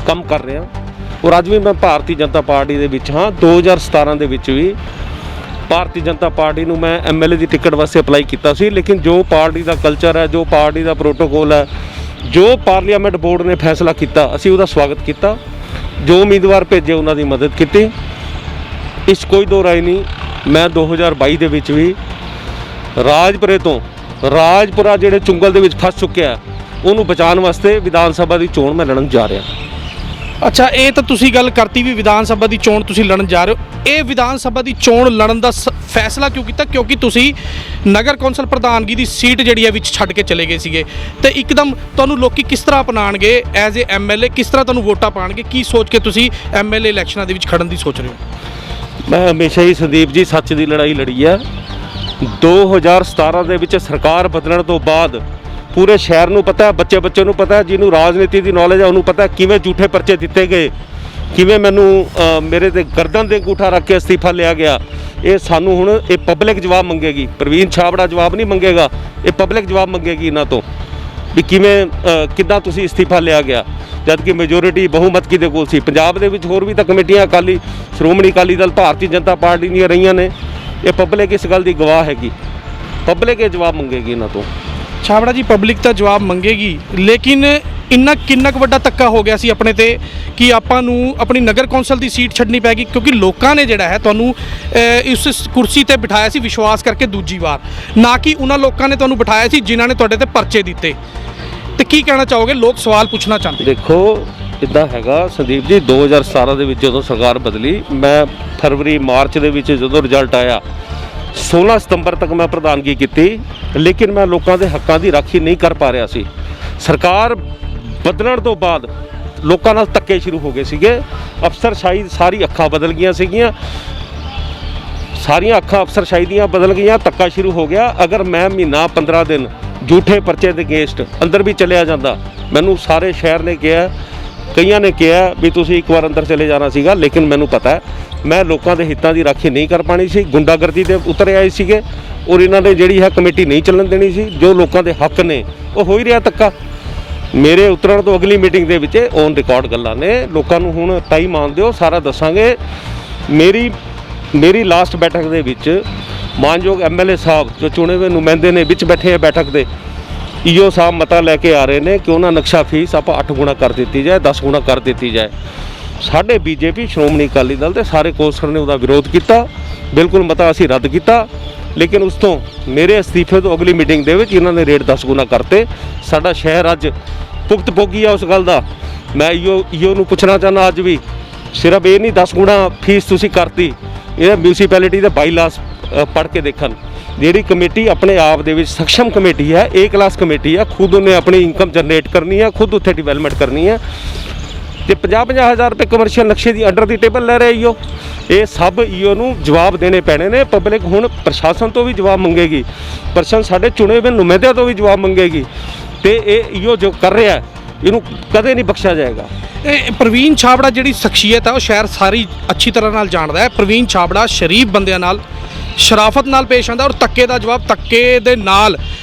ਕੰਮ ਕਰ ਰਿਹਾ, ਔਰ ਅੱਜ ਵੀ ਮੈਂ ਭਾਰਤੀ ਜਨਤਾ ਪਾਰਟੀ ਦੇ ਵਿੱਚ ਹਾਂ। 2017 ਦੇ ਵਿੱਚ ਵੀ ਭਾਰਤੀ ਜਨਤਾ ਪਾਰਟੀ ਨੂੰ ਮੈਂ ਐਮਐਲਏ ਦੀ ਟਿਕਟ ਵਾਸਤੇ ਅਪਲਾਈ ਕੀਤਾ ਸੀ। ਲੇਕਿਨ ਜੋ ਪਾਰਟੀ ਦਾ ਕਲਚਰ ਹੈ, ਜੋ ਪਾਰਟੀ ਦਾ ਪ੍ਰੋਟੋਕੋਲ ਹੈ, ਜੋ ਪਾਰਲੀਮੈਂਟ ਬੋਰਡ ਨੇ ਫੈਸਲਾ ਕੀਤਾ, ਅਸੀਂ ਉਹਦਾ ਸਵਾਗਤ ਕੀਤਾ। ਜੋ ਉਮੀਦਵਾਰ ਭੇਜੇ ਉਹਨਾਂ ਦੀ ਮਦਦ ਕੀਤੀ। ਇਸ ਕੋਈ ਦੋ ਰਾਏ ਨਹੀਂ। ਮੈਂ 2022 ਦੇ ਵਿੱਚ ਵੀ ਰਾਜਪੁਰੇ ਤੋਂ, ਰਾਜਪੁਰਾ ਜਿਹੜੇ ਚੁੰਗਲ ਦੇ ਵਿੱਚ ਫਸ ਚੁੱਕਿਆ, ਉਹਨੂੰ ਬਚਾਉਣ ਵਾਸਤੇ ਵਿਧਾਨ ਸਭਾ ਦੀ ਚੋਣ ਮੈਂ ਲੜਨ ਜਾ ਰਿਹਾ। ਅੱਛਾ, ਇਹ ਤਾਂ ਤੁਸੀਂ ਗੱਲ ਕਰਤੀ ਵੀ ਵਿਧਾਨ ਸਭਾ ਦੀ ਚੋਣ ਤੁਸੀਂ ਲੜਨ ਜਾ ਰਹੇ ਹੋ। ਇਹ ਵਿਧਾਨ ਸਭਾ ਦੀ ਚੋਣ ਲੜਨ ਦਾ ਫੈਸਲਾ ਕਿਉਂ ਕੀਤਾ? ਕਿਉਂਕਿ ਤੁਸੀਂ ਨਗਰ ਕੌਂਸਲ ਪ੍ਰਧਾਨਗੀ ਦੀ ਸੀਟ ਜਿਹੜੀ ਹੈ ਵਿੱਚ ਛੱਡ ਕੇ ਚਲੇ ਗਏ ਸੀਗੇ, ਤੇ ਇੱਕਦਮ ਤੁਹਾਨੂੰ ਲੋਕੀ ਕਿਸ ਤਰ੍ਹਾਂ ਅਪਣਾਉਣਗੇ ਐਜ਼ ਏ ਐਮਐਲਏ? ਕਿਸ ਤਰ੍ਹਾਂ ਤੁਹਾਨੂੰ ਵੋਟਾਂ ਪਾਉਣਗੇ? ਕੀ ਸੋਚ ਕੇ ਤੁਸੀਂ ਐਮਐਲਏ ਇਲੈਕਸ਼ਨਾਂ ਦੇ ਵਿੱਚ ਖੜਨ ਦੀ ਸੋਚ ਰਹੇ ਹੋ? ਮੈਂ ਹਮੇਸ਼ਾ ਹੀ ਸੰਦੀਪ ਜੀ ਸੱਚ ਦੀ ਲੜਾਈ ਲੜੀ ਹੈ। 2017 ਦੇ ਵਿੱਚ ਸਰਕਾਰ ਬਦਲਣ ਤੋਂ ਬਾਅਦ ਪੂਰੇ ਸ਼ਹਿਰ ਨੂੰ ਪਤਾ, ਬੱਚੇ ਨੂੰ ਪਤਾ, ਜਿਹਨੂੰ ਰਾਜਨੀਤੀ ਦੀ ਨੌਲੇਜ ਹੈ ਉਹਨੂੰ ਪਤਾ ਕਿਵੇਂ ਝੂਠੇ ਪਰਚੇ ਦਿੱਤੇ ਗਏ, ਕਿਵੇਂ ਮੈਨੂੰ ਮੇਰੇ ਤੇ ਗਰਦਨ ਦੇ ਅੰਗੂਠਾ ਰੱਖ ਕੇ ਅਸਤੀਫਾ ਲਿਆ ਗਿਆ। ਇਹ ਸਾਨੂੰ ਹੁਣ ਇਹ ਪਬਲਿਕ ਜਵਾਬ ਮੰਗੇਗੀ। ਪ੍ਰਵੀਨ ਛਾਬੜਾ ਜਵਾਬ ਨਹੀਂ ਮੰਗੇਗਾ, ਇਹ ਪਬਲਿਕ ਜਵਾਬ ਮੰਗੇਗੀ ਇਹਨਾਂ ਤੋਂ ਵੀ ਕਿੱਦਾਂ ਤੁਸੀਂ ਅਸਤੀਫਾ ਲਿਆ ਗਿਆ, ਜਦ ਕਿ ਮੈਜੋਰਿਟੀ ਬਹੁਮਤ ਕਿਹਦੇ ਕੋਲ ਸੀ। ਪੰਜਾਬ ਦੇ ਵਿੱਚ ਹੋਰ ਵੀ ਤਾਂ ਕਮੇਟੀਆਂ ਅਕਾਲੀ, ਸ਼੍ਰੋਮਣੀ ਅਕਾਲੀ ਦਲ, ਭਾਰਤੀ ਜਨਤਾ ਪਾਰਟੀ ਦੀਆਂ ਰਹੀਆਂ ਨੇ। ਇਹ ਪਬਲਿਕ ਇਸ ਗੱਲ ਦੀ ਗਵਾਹ ਹੈਗੀ। ਪਬਲਿਕ ਇਹ ਜਵਾਬ ਮੰਗੇਗੀ ਇਹਨਾਂ ਤੋਂ। ਛਾਬੜਾ ਜੀ, ਪਬਲਿਕ ਤਾਂ ਜਵਾਬ ਮੰਗੇਗੀ, ਲੇਕਿਨ ਕਿੰਨਾ ਕੁ ਵੱਡਾ ਧੱਕਾ ਹੋ ਗਿਆ ਸੀ ਆਪਣੇ ਤੇ ਕਿ ਆਪਾਂ ਨੂੰ ਆਪਣੀ ਨਗਰ ਕੌਂਸਲ ਦੀ ਸੀਟ ਛੱਡਣੀ ਪੈ ਗਈ? ਕਿਉਂਕਿ ਲੋਕਾਂ ਨੇ ਜਿਹੜਾ ਹੈ ਤੁਹਾਨੂੰ ਇਸ ਕੁਰਸੀ ਤੇ ਬਿਠਾਇਆ ਸੀ ਵਿਸ਼ਵਾਸ ਕਰਕੇ ਦੂਜੀ ਵਾਰ, ਨਾ ਕਿ ਉਹਨਾਂ ਲੋਕਾਂ ਨੇ ਤੁਹਾਨੂੰ ਬਿਠਾਇਆ ਸੀ ਜਿਨ੍ਹਾਂ ਨੇ ਤੁਹਾਡੇ ਤੇ ਪਰਚੇ ਦਿੱਤੇ। ਤੇ ਕੀ ਕਹਿਣਾ ਚਾਹੋਗੇ? ਲੋਕ ਸਵਾਲ ਪੁੱਛਣਾ ਚਾਹੁੰਦੇ। ਦੇਖੋ, ਇੱਦਾਂ ਹੈਗਾ ਸੰਦੀਪ ਜੀ, 2017 ਦੇ ਵਿੱਚ ਜਦੋਂ ਸਰਕਾਰ ਬਦਲੀ, ਮੈਂ ਫਰਵਰੀ ਮਾਰਚ ਦੇ ਵਿੱਚ ਜਦੋਂ ਰਿਜ਼ਲਟ ਆਇਆ, 16 ਸਤੰਬਰ ਤੱਕ ਮੈਂ ਪ੍ਰਧਾਨਗੀ ਕੀਤੀ, ਲੇਕਿਨ ਮੈਂ ਲੋਕਾਂ ਦੇ ਹੱਕਾਂ ਦੀ ਰਾਖੀ ਨਹੀਂ ਕਰ ਪਾ ਰਿਹਾ ਸੀ। ਸਰਕਾਰ ਬਦਲਣ ਤੋਂ ਬਾਅਦ ਲੋਕਾਂ ਨਾਲ ਧੱਕੇ ਸ਼ੁਰੂ ਹੋ ਗਏ ਸੀਗੇ। ਅਫਸਰਸ਼ਾਹੀ ਸਾਰੀ ਅੱਖਾਂ ਬਦਲ ਗਈਆਂ ਸੀਗੀਆਂ, ਸਾਰੀਆਂ ਅੱਖਾਂ ਅਫਸਰਸ਼ਾਹੀ ਦੀਆਂ ਬਦਲ ਗਈਆਂ, ਧੱਕਾ ਸ਼ੁਰੂ ਹੋ ਗਿਆ। ਅਗਰ ਮੈਂ ਮਹੀਨਾ 15 ਦਿਨ ਝੂਠੇ ਪਰਚੇ ਦੇ ਅਗੇਂਸਟ ਅੰਦਰ ਵੀ ਚਲਿਆ ਜਾਂਦਾ, ਮੈਨੂੰ ਸਾਰੇ ਸ਼ਹਿਰ ਨੇ ਕਿਹਾ, ਕਈਆਂ ਨੇ ਕਿਹਾ ਵੀ ਤੁਸੀਂ ਇੱਕ ਵਾਰ ਅੰਦਰ ਚਲੇ ਜਾਣਾ ਸੀਗਾ, ਲੇਕਿਨ ਮੈਨੂੰ ਪਤਾ ਹੈ ਮੈਂ ਲੋਕਾਂ ਦੇ ਹਿੱਤਾਂ ਦੀ ਰਾਖੀ ਨਹੀਂ ਕਰ ਪਾਣੀ ਸੀ। ਗੁੰਡਾਗਰਦੀ ਦੇ ਉਤਰੇ ਆਏ ਸੀਗੇ, ਔਰ ਇਹਨਾਂ ਨੇ ਜਿਹੜੀ ਹੈ ਕਮੇਟੀ ਨਹੀਂ ਚੱਲਣ ਦੇਣੀ ਸੀ। ਜੋ ਲੋਕਾਂ ਦੇ ਹੱਕ ਨੇ ਉਹ ਹੋ ਹੀ ਰਿਹਾ ਧੱਕਾ। ਮੇਰੇ ਉਤਰਨ ਤੋਂ ਅਗਲੀ ਮੀਟਿੰਗ ਦੇ ਵਿੱਚ ਔਨ ਰਿਕਾਰਡ ਗੱਲਾਂ ਨੇ। ਲੋਕਾਂ ਨੂੰ ਹੁਣ ਟਾਈਮ ਆਉਣ ਦਿਓ, ਸਾਰਾ ਦੱਸਾਂਗੇ। ਮੇਰੀ ਲਾਸਟ ਬੈਠਕ ਦੇ ਵਿੱਚ ਮਾਨਯੋਗ ਐਮਐਲਏ ਸਾਹਿਬ ਜੋ ਚੁਣੇ ਹੋਏ ਨੁਮਾਇੰਦੇ ਨੇ ਵਿੱਚ ਬੈਠੇ ਆ ਬੈਠਕ ਦੇ, ਈਓ ਸਾਹਿਬ ਮਤਾ ਲੈ ਕੇ ਆ ਰਹੇ ਨੇ ਕਿ ਉਹਨਾਂ ਨਕਸ਼ਾ ਫੀਸ ਆਪਾਂ 8 ਗੁਣਾ ਕਰ ਦਿੱਤੀ ਜਾਏ, 10 ਗੁਣਾ ਕਰ ਦਿੱਤੀ ਜਾਏ। ਸਾਡੇ ਬੀਜੇਪੀ, ਸ਼੍ਰੋਮਣੀ ਅਕਾਲੀ ਦਲ ਦੇ ਸਾਰੇ ਕੌਂਸਲਰ ਨੇ ਉਹਦਾ ਵਿਰੋਧ ਕੀਤਾ। ਬਿਲਕੁਲ ਮਤਾ ਅਸੀਂ ਰੱਦ ਕੀਤਾ, ਲੇਕਿਨ ਉਸ ਤੋਂ ਮੇਰੇ ਅਸਤੀਫੇ ਤੋਂ ਅਗਲੀ ਮੀਟਿੰਗ ਦੇ ਵਿੱਚ ਇਹਨਾਂ ਨੇ ਰੇਟ 10 ਗੁਣਾ ਕਰਤੇ। ਸਾਡਾ ਸ਼ਹਿਰ ਅੱਜ ਭੁਗਤ ਭੋਗੀ ਆ ਉਸ ਗੱਲ ਦਾ। ਮੈਂ ਈਓ ਨੂੰ ਪੁੱਛਣਾ ਚਾਹੁੰਦਾ, ਅੱਜ ਵੀ ਸਿਰਫ ਇਹ ਨਹੀਂ 10 ਗੁਣਾ ਫੀਸ ਤੁਸੀਂ ਕਰਤੀ, ਇਹ ਮਿਊਨਿਸਪੈਲਿਟੀ ਦੇ ਬਾਈਲਾਸ ਪੜ੍ਹ ਕੇ ਦੇਖਣ। ਜਿਹੜੀ ਕਮੇਟੀ ਆਪਣੇ ਆਪ ਦੇ ਵਿੱਚ ਸક્ષਮ ਕਮੇਟੀ ਹੈ, ਏ ਕਲਾਸ ਕਮੇਟੀ ਹੈ, ਖੁਦ ਉਹਨੇ ਆਪਣੀ ਇਨਕਮ ਜਨਰੇਟ ਕਰਨੀ ਹੈ, ਖੁਦ ਉੱਥੇ ਡਿਵੈਲਪਮੈਂਟ ਕਰਨੀ ਹੈ, ਤੇ 50-50 ਹਜ਼ਾਰ ਰੁਪਏ ਕਮਰਸ਼ੀਅਲ ਨਕਸ਼ੇ ਦੀ ਅੰਡਰ ਦੀ ਟੇਬਲ ਲੈ ਰਿਹਾ ਈਓ। ਇਹ ਸਭ ਈਓ ਨੂੰ ਜਵਾਬ ਦੇਣੇ ਪੈਣੇ ਨੇ। ਪਬਲਿਕ ਹੁਣ ਪ੍ਰਸ਼ਾਸਨ ਤੋਂ ਵੀ ਜਵਾਬ ਮੰਗੇਗੀ, ਪ੍ਰਸ਼ਾਸਨ ਸਾਡੇ ਚੁਣੇ ਹੋਏ ਨੁਮਾਇੰਦਿਆਂ ਤੋਂ ਵੀ ਜਵਾਬ ਮੰਗੇਗੀ, ਤੇ ਇਹ ਈਓ ਜੋ ਕਰ ਰਿਹਾ ਇਹਨੂੰ ਕਦੇ ਨਹੀਂ ਬਖਸ਼ਿਆ ਜਾਏਗਾ। ਇਹ ਪ੍ਰਵੀਨ ਛਾਬੜਾ ਜਿਹੜੀ ਸ਼ਖਸੀਅਤ ਹੈ ਉਹ ਸ਼ਹਿਰ ਸਾਰੀ ਅੱਛੀ ਤਰ੍ਹਾਂ ਨਾਲ ਜਾਣਦਾ ਹੈ। ਪ੍ਰਵੀਨ ਛਾਬੜਾ ਸ਼ਰੀਫ ਬੰਦਿਆਂ ਨਾਲ, ਸ਼ਰਾਫਤ ਨਾਲ ਪੇਸ਼ ਆਉਂਦਾ, ਔਰ ਧੱਕੇ ਦਾ ਜਵਾਬ ਧੱਕੇ ਦੇ ਨਾਲ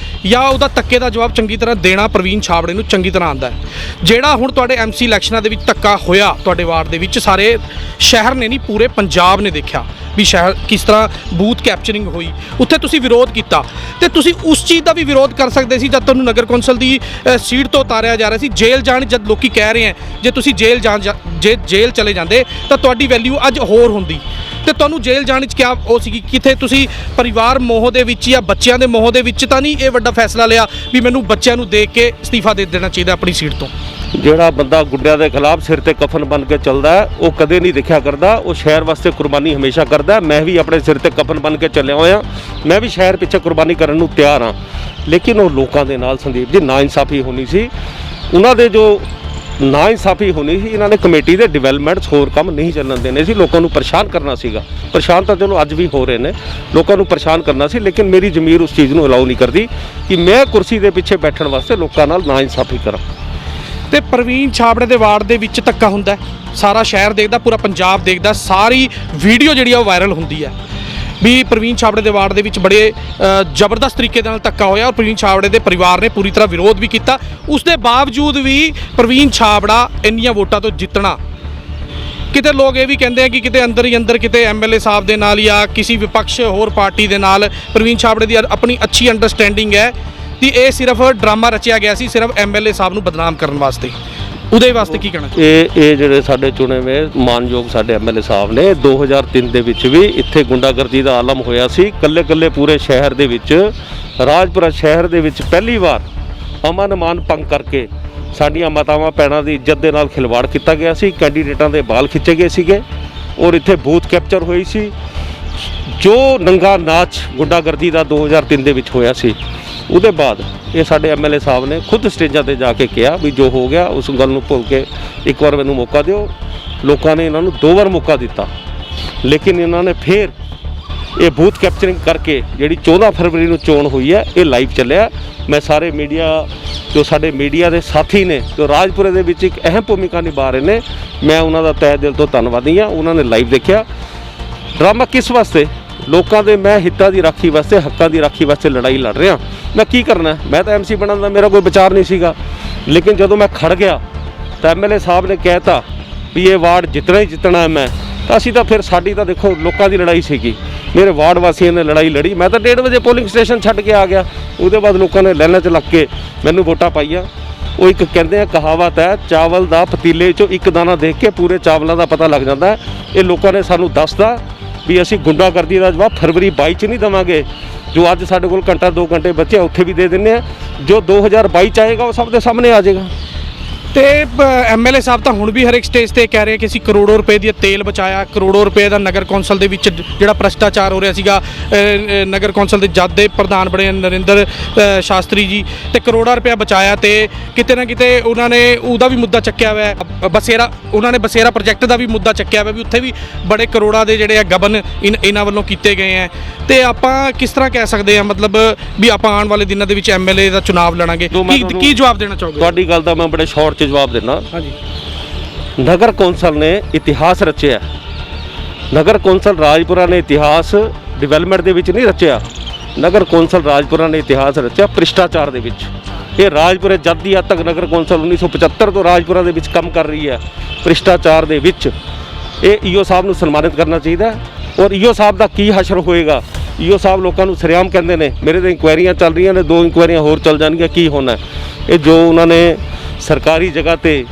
ਜਾਂ ਉਹਦਾ ਧੱਕੇ ਦਾ ਜਵਾਬ ਚੰਗੀ ਤਰ੍ਹਾਂ ਦੇਣਾ ਪ੍ਰਵੀਨ ਛਾਬੜੇ ਨੂੰ ਚੰਗੀ ਤਰ੍ਹਾਂ ਆਉਂਦਾ ਹੈ। ਜਿਹੜਾ ਹੁਣ ਤੁਹਾਡੇ ਐਮਸੀ ਇਲੈਕਸ਼ਨਾਂ ਦੇ ਵਿੱਚ ਧੱਕਾ ਹੋਇਆ ਤੁਹਾਡੇ ਵਾਰਡ ਦੇ ਵਿੱਚ, ਸਾਰੇ ਸ਼ਹਿਰ ਨੇ ਨਹੀਂ ਪੂਰੇ ਪੰਜਾਬ ਨੇ ਦੇਖਿਆ ਵੀ ਸ਼ਹਿਰ ਕਿਸ ਤਰ੍ਹਾਂ ਬੂਥ ਕੈਪਚਰਿੰਗ ਹੋਈ, ਉੱਥੇ ਤੁਸੀਂ ਵਿਰੋਧ ਕੀਤਾ ਤੇ ਤੁਸੀਂ ਉਸ ਚੀਜ਼ ਦਾ ਵੀ ਵਿਰੋਧ ਕਰ ਸਕਦੇ ਸੀ ਜਦ ਤੁਹਾਨੂੰ ਨਗਰ ਕੌਂਸਲ ਦੀ ਸੀਟ ਤੋਂ ਉਤਾਰਿਆ ਜਾ ਰਿਹਾ ਸੀ। ਜੇਲ੍ਹ ਜਾਣ ਜਦ ਲੋਕੀ ਕਹਿ ਰਹੇ ਹੈ ਜੇ ਤੁਸੀਂ ਜੇਲ੍ਹ ਚਲੇ ਜਾਂਦੇ ਤਾਂ ਤੁਹਾਡੀ ਵੈਲਿਊ ਅੱਜ ਹੋਰ ਹੁੰਦੀ ਤੇ ਤੁਹਾਨੂੰ ਜੇਲ੍ਹ ਜਾਣ 'ਚ ਕਿਆ ਉਹ ਸੀਗੀ, ਕਿਤੇ ਤੁਸੀਂ ਪਰਿਵਾਰ ਮੋਹ ਦੇ ਵਿੱਚ ਜਾਂ ਬੱਚਿਆਂ ਦੇ ਮੋਹ ਦੇ ਵਿੱਚ ਤਾਂ ਨਹੀਂ ਇਹ ਵੱਡਾ ਫੈਸਲਾ ਲਿਆ ਵੀ ਮੈਨੂੰ ਬੱਚਿਆਂ ਨੂੰ ਦੇਖ ਕੇ ਅਸਤੀਫਾ ਦੇ ਦੇਣਾ ਚਾਹੀਦਾ ਆਪਣੀ ਸੀਟ ਤੋਂ। ਜਿਹੜਾ ਬੰਦਾ ਗੁੰਡਿਆਂ ਦੇ ਖਿਲਾਫ ਸਿਰ ਤੇ ਕਫਨ ਬਨ ਕੇ ਚੱਲਦਾ ਹੈ ਉਹ ਕਦੇ ਨਹੀਂ ਦੇਖਿਆ ਕਰਦਾ, ਉਹ ਸ਼ਹਿਰ ਵਾਸਤੇ ਕੁਰਬਾਨੀ ਹਮੇਸ਼ਾ ਕਰਦਾ। ਮੈਂ ਵੀ ਆਪਣੇ ਸਿਰ ਤੇ ਕਫਨ ਬਨ ਕੇ ਚੱਲਿਆ ਹੋਇਆ, ਮੈਂ ਵੀ ਸ਼ਹਿਰ ਪਿੱਛੇ ਕੁਰਬਾਨੀ ਕਰਨ ਨੂੰ ਤਿਆਰ ਹਾਂ। ਲੇਕਿਨ ਉਹ ਲੋਕਾਂ ਦੇ ਨਾਲ ਸੰਦੀਪ ਜੀ ਨਾਇਨਸਾਫੀ ਹੋਣੀ ਸੀ, ਉਹਨਾਂ ਦੇ ਜੋ ਨਾਇਨਸਾਫੀ ਹੋਣੀ ਸੀ, ਇਹਨਾਂ ਨੇ ਕਮੇਟੀ ਦੇ ਡਿਵੈਲਪਮੈਂਟਸ ਹੋਰ ਕੰਮ ਨਹੀਂ ਚੱਲਣ ਦੇਣੇ ਸੀ, ਲੋਕਾਂ ਨੂੰ ਪਰੇਸ਼ਾਨ ਕਰਨਾ ਸੀਗਾ। ਪਰੇਸ਼ਾਨ ਤਾਂ ਚਲੋ ਅੱਜ ਵੀ ਹੋ ਰਹੇ ਨੇ, ਲੋਕਾਂ ਨੂੰ ਪਰੇਸ਼ਾਨ ਕਰਨਾ ਸੀ, ਲੇਕਿਨ ਮੇਰੀ ਜ਼ਮੀਰ ਉਸ ਚੀਜ਼ ਨੂੰ ਅਲਾਉ ਨਹੀਂ ਕਰਦੀ ਕਿ ਮੈਂ ਕੁਰਸੀ ਦੇ ਪਿੱਛੇ ਬੈਠਣ ਵਾਸਤੇ ਲੋਕਾਂ ਨਾਲ ਨਾਇਨਸਾਫੀ ਕਰਾਂ। ਤੇ ਪ੍ਰਵੀਨ ਛਾਬੜੇ ਦੇ ਵਾਰਡ ਦੇ ਵਿੱਚ ਧੱਕਾ ਹੁੰਦਾ, ਸਾਰਾ ਸ਼ਹਿਰ ਦੇਖਦਾ, ਪੂਰਾ ਪੰਜਾਬ ਦੇਖਦਾ, ਸਾਰੀ ਵੀਡੀਓ ਜਿਹੜੀ ਆ ਉਹ ਵਾਇਰਲ ਹੁੰਦੀ ਹੈ ਵੀ ਪ੍ਰਵੀਨ ਛਾਬੜੇ ਦੇ ਵਾਰਡ ਦੇ ਵਿੱਚ ਬੜੇ ਜ਼ਬਰਦਸਤ ਤਰੀਕੇ ਦੇ ਨਾਲ ਧੱਕਾ ਹੋਇਆ ਔਰ ਪ੍ਰਵੀਨ ਛਾਬੜੇ ਦੇ ਪਰਿਵਾਰ ਨੇ ਪੂਰੀ ਤਰ੍ਹਾਂ ਵਿਰੋਧ ਵੀ ਕੀਤਾ। ਉਸ ਦੇ ਬਾਵਜੂਦ ਵੀ ਪ੍ਰਵੀਨ ਛਾਬੜਾ ਇੰਨੀਆਂ ਵੋਟਾਂ ਤੋਂ ਜਿੱਤਣਾ, ਕਿਤੇ ਲੋਕ ਇਹ ਵੀ ਕਹਿੰਦੇ ਆ ਕਿ ਕਿਤੇ ਅੰਦਰ ਹੀ ਅੰਦਰ ਕਿਤੇ ਐਮਐਲਏ ਸਾਹਿਬ ਦੇ ਨਾਲ ਜਾਂ ਕਿਸੇ ਵਿਪਕਸ਼ ਹੋਰ ਪਾਰਟੀ ਦੇ ਨਾਲ ਪ੍ਰਵੀਨ ਛਾਬੜੇ ਦੀ ਆਪਣੀ ਅੱਛੀ ਅੰਡਰਸਟੈਂਡਿੰਗ ਹੈ ਕਿ ਇਹ ਸਿਰਫ ਡਰਾਮਾ ਰਚਿਆ ਗਿਆ ਸੀ ਸਿਰਫ ਐਮਐਲਏ ਸਾਹਿਬ ਨੂੰ ਬਦਨਾਮ ਕਰਨ ਵਾਸਤੇ। ਉਹਦੇ ਵਾਸਤੇ ਕੀ ਕਹਿਣਾ? ਇਹ ਜਿਹੜੇ ਸਾਡੇ ਚੁਣੇ ਹੋਏ ਮਾਨਯੋਗ ਸਾਡੇ ਐਮਐਲਏ ਸਾਹਿਬ ਨੇ 2003 ਦੇ ਵਿੱਚ ਵੀ ਇੱਥੇ ਗੁੰਡਾਗਰਦੀ ਦਾ ਆਲਮ ਹੋਇਆ ਸੀ, ਕੱਲੇ ਪੂਰੇ ਸ਼ਹਿਰ ਦੇ ਵਿੱਚ, ਰਾਜਪੁਰਾ ਸ਼ਹਿਰ ਦੇ ਵਿੱਚ ਪਹਿਲੀ ਵਾਰ ਅਮਨ ਅਮਾਨ ਭੰਗ ਕਰਕੇ ਸਾਡੀਆਂ ਮਾਤਾਵਾਂ ਭੈਣਾਂ ਦੀ ਇੱਜ਼ਤ ਦੇ ਨਾਲ ਖਿਲਵਾੜ ਕੀਤਾ ਗਿਆ ਸੀ, ਕੈਂਡੀਡੇਟਾਂ ਦੇ ਬਾਲ ਖਿੱਚੇ ਗਏ ਸੀਗੇ ਔਰ ਇੱਥੇ ਬੂਥ ਕੈਪਚਰ ਹੋਈ ਸੀ। ਜੋ ਨੰਗਾ ਨਾਚ ਗੁੰਡਾਗਰਦੀ ਦਾ 2003 ਦੇ ਵਿੱਚ ਹੋਇਆ ਸੀ, ਉਹਦੇ ਬਾਅਦ ਇਹ ਸਾਡੇ ਐਮਐਲਏ ਸਾਹਿਬ ਨੇ ਖੁਦ ਸਟੇਜਾਂ ਤੇ ਜਾ ਕੇ ਕਿਹਾ ਵੀ ਜੋ ਹੋ ਗਿਆ ਉਸ ਗੱਲ ਨੂੰ ਭੁੱਲ ਕੇ ਇੱਕ ਵਾਰ ਮੈਨੂੰ ਮੌਕਾ ਦਿਓ। ਲੋਕਾਂ ਨੇ ਇਹਨਾਂ ਨੂੰ 2 ਵਾਰ ਮੌਕਾ ਦਿੱਤਾ, ਲੇਕਿਨ ਇਹਨਾਂ ਨੇ ਫਿਰ ਇਹ ਬੂਥ ਕੈਪਚਰਿੰਗ ਕਰਕੇ ਜਿਹੜੀ 14 ਫਰਵਰੀ ਨੂੰ ਚੋਣ ਹੋਈ ਹੈ ਇਹ ਲਾਈਵ ਚੱਲਿਆ। ਮੈਂ ਸਾਰੇ ਮੀਡੀਆ ਜੋ ਸਾਡੇ ਮੀਡੀਆ ਦੇ ਸਾਥੀ ਨੇ ਜੋ ਰਾਜਪੁਰੇ ਦੇ ਵਿੱਚ ਇੱਕ ਅਹਿਮ ਭੂਮਿਕਾ ਨਿਭਾ ਰਹੇ ਨੇ, ਮੈਂ ਉਹਨਾਂ ਦਾ ਤਹਿ ਦਿਲ ਤੋਂ ਧੰਨਵਾਦੀ ਹਾਂ। ਉਹਨਾਂ ਨੇ ਲਾਈਵ ਦੇਖਿਆ। ਡਰਾਮਾ ਕਿਸ ਵਾਸਤੇ? ਲੋਕਾਂ ਦੇ ਮੈਂ ਹਿੱਤਾਂ ਦੀ ਰਾਖੀ ਵਾਸਤੇ, ਹੱਕਾਂ ਦੀ ਰਾਖੀ ਵਾਸਤੇ ਲੜਾਈ ਲੜ ਰਿਹਾ। ਮੈਂ ਕੀ ਕਰਨਾ, ਮੈਂ ਤਾਂ ਐਮਸੀ ਬਣਨ ਦਾ ਮੇਰਾ ਕੋਈ ਵਿਚਾਰ ਨਹੀਂ ਸੀਗਾ, ਲੇਕਿਨ ਜਦੋਂ ਮੈਂ ਖੜ ਗਿਆ ਤਾਂ ਐਮਐਲਏ ਸਾਹਿਬ ਨੇ ਕਹਿਤਾ ਵੀ ਇਹ ਵਾਰਡ ਜਿੱਤਣਾ ਹੀ ਜਿੱਤਣਾ ਹੈ ਮੈਂ, ਤਾਂ ਅਸੀਂ ਤਾਂ ਫਿਰ ਸਾਡੀ ਤਾਂ ਦੇਖੋ ਲੋਕਾਂ ਦੀ ਲੜਾਈ ਸੀਗੀ, ਮੇਰੇ ਵਾਰਡ ਵਾਸੀਆਂ ਨੇ ਲੜਾਈ ਲੜੀ। ਮੈਂ ਤਾਂ 1:30 ਵਜੇ ਪੋਲਿੰਗ ਸਟੇਸ਼ਨ ਛੱਡ ਕੇ ਆ ਗਿਆ। ਉਹਦੇ ਬਾਅਦ ਲੋਕਾਂ ਨੇ ਲਾਈਨਾਂ 'ਚ ਲੱਗ ਕੇ ਮੈਨੂੰ ਵੋਟਾਂ ਪਾਈਆਂ। ਉਹ ਇੱਕ ਕਹਿੰਦੇ ਆ ਕਹਾਵਤ ਹੈ, ਚਾਵਲ ਦਾ ਪਤੀਲੇ 'ਚੋਂ ਇੱਕ ਦਾਣਾ ਦੇਖ ਕੇ ਪੂਰੇ ਚਾਵਲਾਂ ਦਾ ਪਤਾ ਲੱਗ ਜਾਂਦਾ ਹੈ। ਇਹ ਲੋਕਾਂ ਨੇ ਸਾਨੂੰ ਦੱਸਦਾ ਵੀ ਅਸੀਂ ਗੁੰਡਾਗਰਦੀ ਦਾ ਜਵਾਬ ਫਰਵਰੀ 22 'ਚ ਨਹੀਂ ਦੇਵਾਂਗੇ। ਜੋ ਅੱਜ ਸਾਡੇ ਕੋਲ ਘੰਟਾ 2 ਘੰਟੇ ਬੱਚੇ ਉੱਥੇ ਵੀ ਦੇ ਦਿੰਦੇ ਆ, ਜੋ 2022 'ਚ ਆਏਗਾ ਉਹ ਸਭ ਦੇ ਸਾਹਮਣੇ ਆ ਜਾਏਗਾ। ਤੇ ਐਮਐਲਏ ਸਾਹਿਬ ਤਾਂ ਹੁਣ ਵੀ ਹਰ ਇੱਕ ਸਟੇਜ ਤੇ ਕਹਿ ਰਹੇ ਕਿ ਅਸੀਂ ਕਰੋੜੋਂ ਰੁਪਏ ਦੀ ਤੇਲ ਬਚਾਇਆ, ਕਰੋੜੋਂ ਰੁਪਏ ਦਾ ਨਗਰ ਕੌਂਸਲ ਦੇ ਵਿੱਚ ਜਿਹੜਾ ਭ੍ਰਸ਼ਟਾਚਾਰ ਹੋ ਰਿਹਾ ਸੀਗਾ, ਨਗਰ ਕੌਂਸਲ ਦੇ ਜੱਜ ਦੇ ਪ੍ਰਧਾਨ ਬਣੇ ਨਰਿੰਦਰ ਸ਼ਾਸਤਰੀ ਜੀ, ਤੇ ਕਰੋੜਾਂ ਰੁਪਏ ਬਚਾਇਆ। ਤੇ ਕਿਤੇ ਨਾ ਕਿਤੇ ਉਹਨਾਂ ਨੇ ਉਹਦਾ ਵੀ ਮੁੱਦਾ ਚੱਕਿਆ ਹੋਇਆ, ਬਸੇਰਾ, ਉਹਨਾਂ ਨੇ ਬਸੇਰਾ ਪ੍ਰੋਜੈਕਟ ਦਾ ਵੀ ਮੁੱਦਾ ਚੱਕਿਆ ਹੋਇਆ ਵੀ ਉੱਥੇ ਵੀ ਬੜੇ ਕਰੋੜਾਂ ਦੇ ਜਿਹੜੇ ਆ ਗਬਨ ਇਹਨਾਂ ਵੱਲੋਂ ਕੀਤੇ ਗਏ ਆ। ਤੇ ਆਪਾਂ ਕਿਸ ਤਰ੍ਹਾਂ ਕਹਿ ਸਕਦੇ ਆ ਮਤਲਬ ਵੀ ਆਪਾਂ ਆਉਣ ਵਾਲੇ ਦਿਨਾਂ ਦੇ ਵਿੱਚ ਐਮਐਲਏ ਦਾ ਚੁਣਾਵ ਲੜਾਂਗੇ? ਕੀ ਜਵਾਬ ਦੇਣਾ ਚਾਹੋਗੇ? ਤੁਹਾਡੀ ਗੱਲ ਦਾ ਮੈਂ ਬੜੇ ਸ਼ਾਰਟ 'ਚ ਜਵਾਬ ਦੇਣਾ। ਹਾਂਜੀ, ਨਗਰ ਕੌਂਸਲ ਨੇ ਇਤਿਹਾਸ ਰਚਿਆ। ਨਗਰ ਕੌਂਸਲ ਰਾਜਪੁਰਾ ਨੇ ਇਤਿਹਾਸ ਡਿਵੈਲਪਮੈਂਟ ਦੇ ਵਿੱਚ ਨਹੀਂ ਰਚਿਆ। ਨਗਰ ਕੌਂਸਲ ਰਾਜਪੁਰਾ ਨੇ ਇਤਿਹਾਸ ਰਚਿਆ ਭ੍ਰਿਸ਼ਟਾਚਾਰ ਦੇ ਵਿੱਚ। ਇਹ ਰਾਜਪੁਰੇ ਜਦ ਦੀ ਅੱਜ ਤੱਕ ਨਗਰ ਕੌਂਸਲ 1975 ਤੋਂ ਰਾਜਪੁਰਾ ਦੇ ਵਿੱਚ ਕੰਮ ਕਰ ਰਹੀ ਹੈ ਭ੍ਰਿਸ਼ਟਾਚਾਰ ਦੇ ਵਿੱਚ। ਇਹ ਈਓ ਸਾਹਿਬ ਨੂੰ ਸਨਮਾਨਿਤ ਕਰਨਾ ਚਾਹੀਦਾ ਔਰ ਈਓ ਸਾਹਿਬ ਦਾ ਕੀ ਹਸ਼ਰ ਹੋਏਗਾ। ਈਓ ਸਾਹਿਬ ਲੋਕਾਂ ਨੂੰ ਸਰਿਆਮ ਕਹਿੰਦੇ ਨੇ ਮੇਰੇ ਤਾਂ ਇਨਕੁਆਇਰੀਆਂ ਚੱਲ ਰਹੀਆਂ ਨੇ, 2 ਇਨਕੁਆਇਰੀਆਂ ਹੋਰ ਚੱਲ ਜਾਣਗੀਆਂ, ਕੀ ਹੋਣਾ। ਇਹ ਜੋ ਉਹਨਾਂ ਨੇ ਸਰਕਾਰੀ ਜਗ੍ਹਾ ਤੇ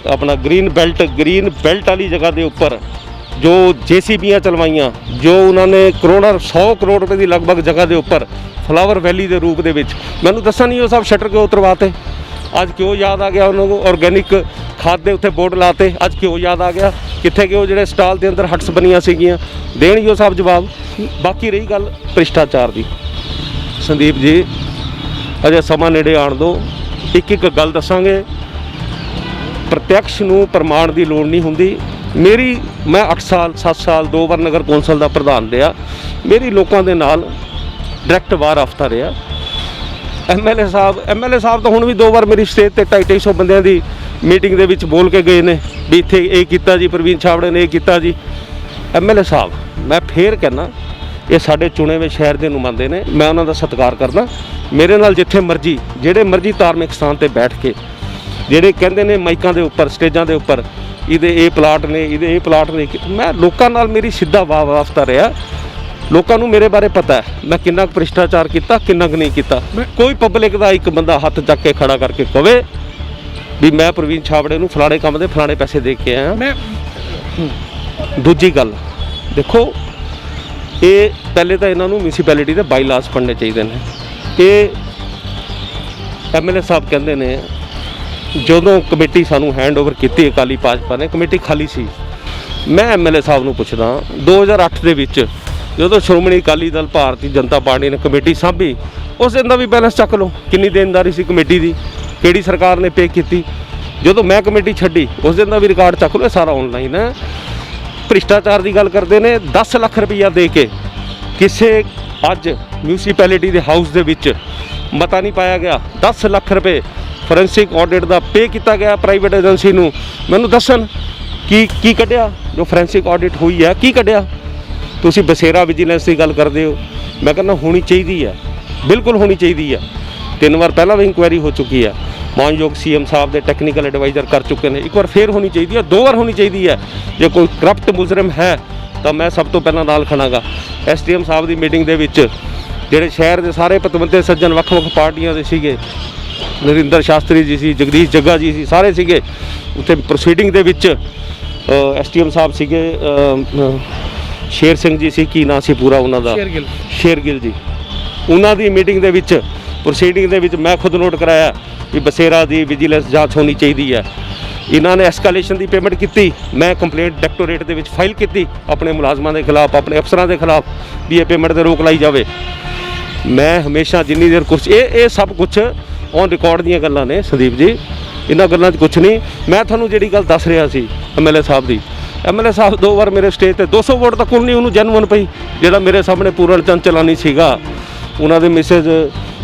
ਆਪਣਾ ਗ੍ਰੀਨ ਬੈਲਟ ਵਾਲੀ ਜਗ੍ਹਾ ਦੇ ਉੱਪਰ ਜੋ ਜੇਸੀਬੀਆਂ ਚਲਵਾਈਆਂ, ਜੋ ਉਹਨਾਂ ਨੇ 100 ਕਰੋੜ ਰੁਪਏ ਦੀ ਲਗਭਗ ਜਗ੍ਹਾ ਦੇ ਉੱਪਰ ਫਲਾਵਰ ਵੈਲੀ ਦੇ ਰੂਪ ਦੇ ਵਿੱਚ, ਮੈਨੂੰ ਦੱਸਾਂ ਨਹੀਂ ਉਹ ਸਭ ਸ਼ਟਰ ਕਿਉਂ ਉਤਰਵਾਤੇ? ਅੱਜ ਕਿਉਂ ਯਾਦ ਆ ਗਿਆ ਉਹਨਾਂ ਨੂੰ? ਆਰਗੈਨਿਕ ਖਾਦ ਦੇ ਉੱਤੇ ਬੋਰਡ ਲਾਤੇ, ਅੱਜ ਕਿਉਂ ਯਾਦ ਆ ਗਿਆ? ਕਿੱਥੇ ਗਏ ਉਹ ਜਿਹੜੇ ਸਟਾਲ ਦੇ ਅੰਦਰ ਹਟਸ ਬਣੀਆਂ ਸੀਗੀਆਂ? ਦੇਣ ਉਹ ਸਭ ਜਵਾਬ। ਬਾਕੀ ਰਹੀ ਗੱਲ ਭ੍ਰਿਸ਼ਟਾਚਾਰ ਦੀ, ਸੰਦੀਪ ਜੀ ਅਜੇ ਸਮਾਂ ਨੇੜੇ ਆਉਣ ਦਿਓ। ਇੱਕ ਗੱਲ ਦੱਸਾਂਗੇ, ਪ੍ਰਤੱਖ ਨੂੰ ਪ੍ਰਮਾਣ ਦੀ ਲੋੜ ਨਹੀਂ ਹੁੰਦੀ। ਮੈਂ 8 ਸਾਲ 7 ਸਾਲ 2 ਵਾਰ ਨਗਰ ਕੌਂਸਲ ਦਾ ਪ੍ਰਧਾਨ ਰਿਹਾ। ਮੇਰੀ ਲੋਕਾਂ ਦੇ ਨਾਲ ਡਾਇਰੈਕਟ ਵਾਰ ਹਫਤਾ ਰਿਹਾ। ਐਮਐਲਏ ਸਾਹਿਬ ਤਾਂ ਹੁਣ ਵੀ 2 ਵਾਰ ਮੇਰੀ ਸਟੇਜ ਤੇ 250 ਬੰਦਿਆਂ ਦੀ ਮੀਟਿੰਗ ਦੇ ਵਿੱਚ ਬੋਲ ਕੇ ਗਏ ਨੇ ਵੀ ਇੱਥੇ ਇਹ ਕੀਤਾ ਜੀ, ਪ੍ਰਵੀਨ ਛਾਬੜੇ ਨੇ ਇਹ ਕੀਤਾ ਜੀ। ਐਮਐਲਏ ਸਾਹਿਬ, ਮੈਂ ਫੇਰ ਕਹਿੰਦਾ ਇਹ ਸਾਡੇ ਚੁਣੇ ਹੋਏ ਸ਼ਹਿਰ ਦੇ ਨੁਮਾਇੰਦੇ ਨੇ, ਮੈਂ ਉਹਨਾਂ ਦਾ ਸਤਿਕਾਰ ਕਰਦਾ। ਮੇਰੇ ਨਾਲ ਜਿੱਥੇ ਮਰਜ਼ੀ ਜਿਹੜੇ ਮਰਜ਼ੀ ਧਾਰਮਿਕ ਸਥਾਨ ਤੇ ਬੈਠ ਕੇ ਜਿਹੜੇ ਕਹਿੰਦੇ ਨੇ ਮਾਈਕਾਂ ਦੇ ਉੱਪਰ ਸਟੇਜਾਂ ਦੇ ਉੱਪਰ ਇਹਦੇ ਇਹ ਪਲਾਟ ਨੇ, ਇਹਦੇ ਇਹ ਪਲਾਟ ਨੇ, ਮੈਂ ਲੋਕਾਂ ਨਾਲ ਮੇਰੀ ਸਿੱਧਾ ਵਾਸਤਾ ਰਿਹਾ। ਲੋਕਾਂ ਨੂੰ ਮੇਰੇ ਬਾਰੇ ਪਤਾ ਹੈ ਮੈਂ ਕਿੰਨਾ ਕੁ ਭ੍ਰਿਸ਼ਟਾਚਾਰ ਕੀਤਾ, ਕਿੰਨਾ ਕੁ ਨਹੀਂ ਕੀਤਾ। ਕੋਈ ਪਬਲਿਕ ਦਾ ਇੱਕ ਬੰਦਾ ਹੱਥ ਚੱਕ ਕੇ ਖੜਾ ਕਰਕੇ ਕਵੇ ਵੀ ਮੈਂ ਪ੍ਰਵੀਨ ਛਾਬੜੇ ਨੂੰ ਫਲਾਣੇ ਕੰਮ ਦੇ ਫਲਾਣੇ ਪੈਸੇ ਦੇ ਕੇ ਆਇਆ। ਮੈਂ ਦੂਜੀ ਗੱਲ ਦੇਖੋ, ਇਹ ਪਹਿਲੇ ਤਾਂ ਇਹਨਾਂ ਨੂੰ ਮਿਊਨਿਸਪੈਲਿਟੀ ਦੇ ਬਾਈਲਾਸ ਪੜ੍ਹਨੇ ਚਾਹੀਦੇ ਨੇ। ਇਹ ਐਮਐਲਏ ਸਾਹਿਬ ਕਹਿੰਦੇ ਨੇ ਜਦੋਂ ਕਮੇਟੀ ਸਾਨੂੰ ਹੈਂਡਓਵਰ ਕੀਤੀ ਅਕਾਲੀ ਭਾਜਪਾ ਨੇ, ਕਮੇਟੀ ਖਾਲੀ ਸੀ। ਮੈਂ ਐਮਐਲਏ ਸਾਹਿਬ ਨੂੰ ਪੁੱਛਦਾ 2008 ਦੇ ਵਿੱਚ ਜਦੋਂ ਸ਼੍ਰੋਮਣੀ ਅਕਾਲੀ ਦਲ ਭਾਰਤੀ ਜਨਤਾ ਪਾਰਟੀ ਨੇ ਕਮੇਟੀ ਸਾਂਭੀ, ਉਸ ਦਿਨ ਦਾ ਵੀ ਬੈਲੈਂਸ ਚੱਕ ਲਓ, ਕਿੰਨੀ ਦੇਣਦਾਰੀ ਸੀ ਕਮੇਟੀ ਦੀ, ਕਿਹੜੀ ਸਰਕਾਰ ਨੇ ਪੇ ਕੀਤੀ। ਜਦੋਂ ਮੈਂ ਕਮੇਟੀ ਛੱਡੀ ਉਸ ਦਿਨ ਦਾ ਵੀ ਰਿਕਾਰਡ ਚੱਕ ਲਓ, ਸਾਰਾ ਆਨਲਾਈਨ ਹੈ। ਭ੍ਰਿਸ਼ਟਾਚਾਰ ਦੀ ਗੱਲ ਕਰਦੇ ਨੇ, 10 ਲੱਖ ਰੁਪਈਆ ਦੇ ਕੇ ਕਿਸੇ ਅੱਜ ਮਿਊਨਿਸਪੈਲਿਟੀ ਦੇ ਹਾਊਸ ਦੇ ਵਿੱਚ ਮਤਾ ਨਹੀਂ ਪਾਇਆ ਗਿਆ। 10 ਲੱਖ ਰੁਪਏ ਫੋਰੈਂਸਿਕ ਆਡਿਟ ਦਾ ਪੇ ਕੀਤਾ ਗਿਆ ਪ੍ਰਾਈਵੇਟ ਏਜੰਸੀ ਨੂੰ। ਮੈਨੂੰ ਦੱਸਣ ਕੀ ਕੱਢਿਆ ਜੋ ਫੋਰੈਂਸਿਕ ਆਡਿਟ ਹੋਈ ਹੈ, ਕੀ ਕੱਢਿਆ? ਤੁਸੀਂ ਬਸੇਰਾ ਵਿਜੀਲੈਂਸ ਦੀ ਗੱਲ ਕਰਦੇ ਹੋ, ਮੈਂ ਕਹਿੰਦਾ ਹੋਣੀ ਚਾਹੀਦੀ ਹੈ, ਬਿਲਕੁਲ ਹੋਣੀ ਚਾਹੀਦੀ ਹੈ। 3 ਵਾਰ ਪਹਿਲਾਂ ਵੀ ਇਨਕੁਆਇਰੀ ਹੋ ਚੁੱਕੀ ਹੈ, ਮਾਨਯੋਗ ਸੀਐਮ ਸਾਹਿਬ ਦੇ ਟੈਕਨੀਕਲ ਐਡਵਾਈਜ਼ਰ ਕਰ ਚੁੱਕੇ ਨੇ। ਇੱਕ ਵਾਰ ਫੇਰ ਹੋਣੀ ਚਾਹੀਦੀ ਹੈ, 2 ਵਾਰ ਹੋਣੀ ਚਾਹੀਦੀ ਹੈ। ਜੇ ਕੋਈ ਕਰਪਟ ਮੁਜਰਮ ਹੈ ਤਾਂ ਮੈਂ ਸਭ ਤੋਂ ਪਹਿਲਾਂ ਨਾਲ ਖੜਾਂਗਾ। ਐਸਡੀਐਮ ਸਾਹਿਬ ਦੀ ਮੀਟਿੰਗ ਦੇ ਵਿੱਚ ਜਿਹੜੇ ਸ਼ਹਿਰ ਦੇ ਸਾਰੇ ਪਤਵੰਤੇ ਸੱਜਣ ਵੱਖ-ਵੱਖ ਪਾਰਟੀਆਂ ਦੇ ਸੀਗੇ, ਨਰਿੰਦਰ ਸ਼ਾਸਤਰੀ ਜੀ ਸੀ, ਜਗਦੀਸ਼ ਜੱਗਾ ਜੀ ਸੀ, ਸਾਰੇ ਸੀਗੇ ਉੱਥੇ ਪ੍ਰੋਸੀਡਿੰਗ ਦੇ ਵਿੱਚ। ਐਸਡੀਐਮ ਸਾਹਿਬ ਸੀਗੇ, ਸ਼ੇਰ ਸਿੰਘ ਜੀ ਸੀ, ਕੀ ਨਾਂ ਸੀ ਪੂਰਾ ਉਹਨਾਂ ਦਾ, ਸ਼ੇਰਗਿੱਲ ਜੀ। ਉਹਨਾਂ ਦੀ ਮੀਟਿੰਗ ਦੇ ਵਿੱਚ ਪ੍ਰੋਸੀਡਿੰਗ ਦੇ ਵਿੱਚ ਮੈਂ ਖੁਦ ਨੋਟ ਕਰਾਇਆ ਕਿ ਬਸੇਰਾ ਦੀ ਵਿਜੀਲੈਂਸ ਜਾਂਚ ਹੋਣੀ ਚਾਹੀਦੀ ਹੈ। ਇਹਨਾਂ ਨੇ ਐਸਕੇਲੇਸ਼ਨ ਦੀ ਪੇਮੈਂਟ ਕੀਤੀ, ਮੈਂ ਕੰਪਲੇਂਟ ਡਾਇਰੈਕਟੋਰੇਟ ਦੇ ਵਿੱਚ ਫਾਈਲ ਕੀਤੀ ਆਪਣੇ ਮੁਲਾਜ਼ਮਾਂ ਦੇ ਖਿਲਾਫ, ਆਪਣੇ ਅਫਸਰਾਂ ਦੇ ਖਿਲਾਫ ਵੀ ਇਹ ਪੇਮੈਂਟ ਤੇ ਰੋਕ ਲਾਈ ਜਾਵੇ। ਮੈਂ ਹਮੇਸ਼ਾ ਜਿੰਨੀ ਦੇਰ ਕੁਛ ਇਹ ਸਭ ਕੁਛ ਔਨ ਰਿਕਾਰਡ ਦੀਆਂ ਗੱਲਾਂ ਨੇ ਸੰਦੀਪ ਜੀ, ਇਹਨਾਂ ਗੱਲਾਂ 'ਚ ਕੁਛ ਨਹੀਂ। ਮੈਂ ਤੁਹਾਨੂੰ ਜਿਹੜੀ ਗੱਲ ਦੱਸ ਰਿਹਾ ਸੀ ਐਮਐਲਏ ਸਾਹਿਬ ਦੀ, ਐਮਐਲਏ ਸਾਹਿਬ 2 ਵਾਰ ਮੇਰੇ ਸਟੇਜ ਤੇ 200 ਵੋਟ ਤੱਕ ਨਹੀਂ ਉਹਨੂੰ ਜੈਨੂਅਨ ਪਈ। ਜਿਹੜਾ ਮੇਰੇ ਸਾਹਮਣੇ ਪੂਰਨ ਚੰਦ ਚਲਾਨੀ ਸੀਗਾ, ਉਹਨਾਂ ਦੇ ਮਿਸੇਜ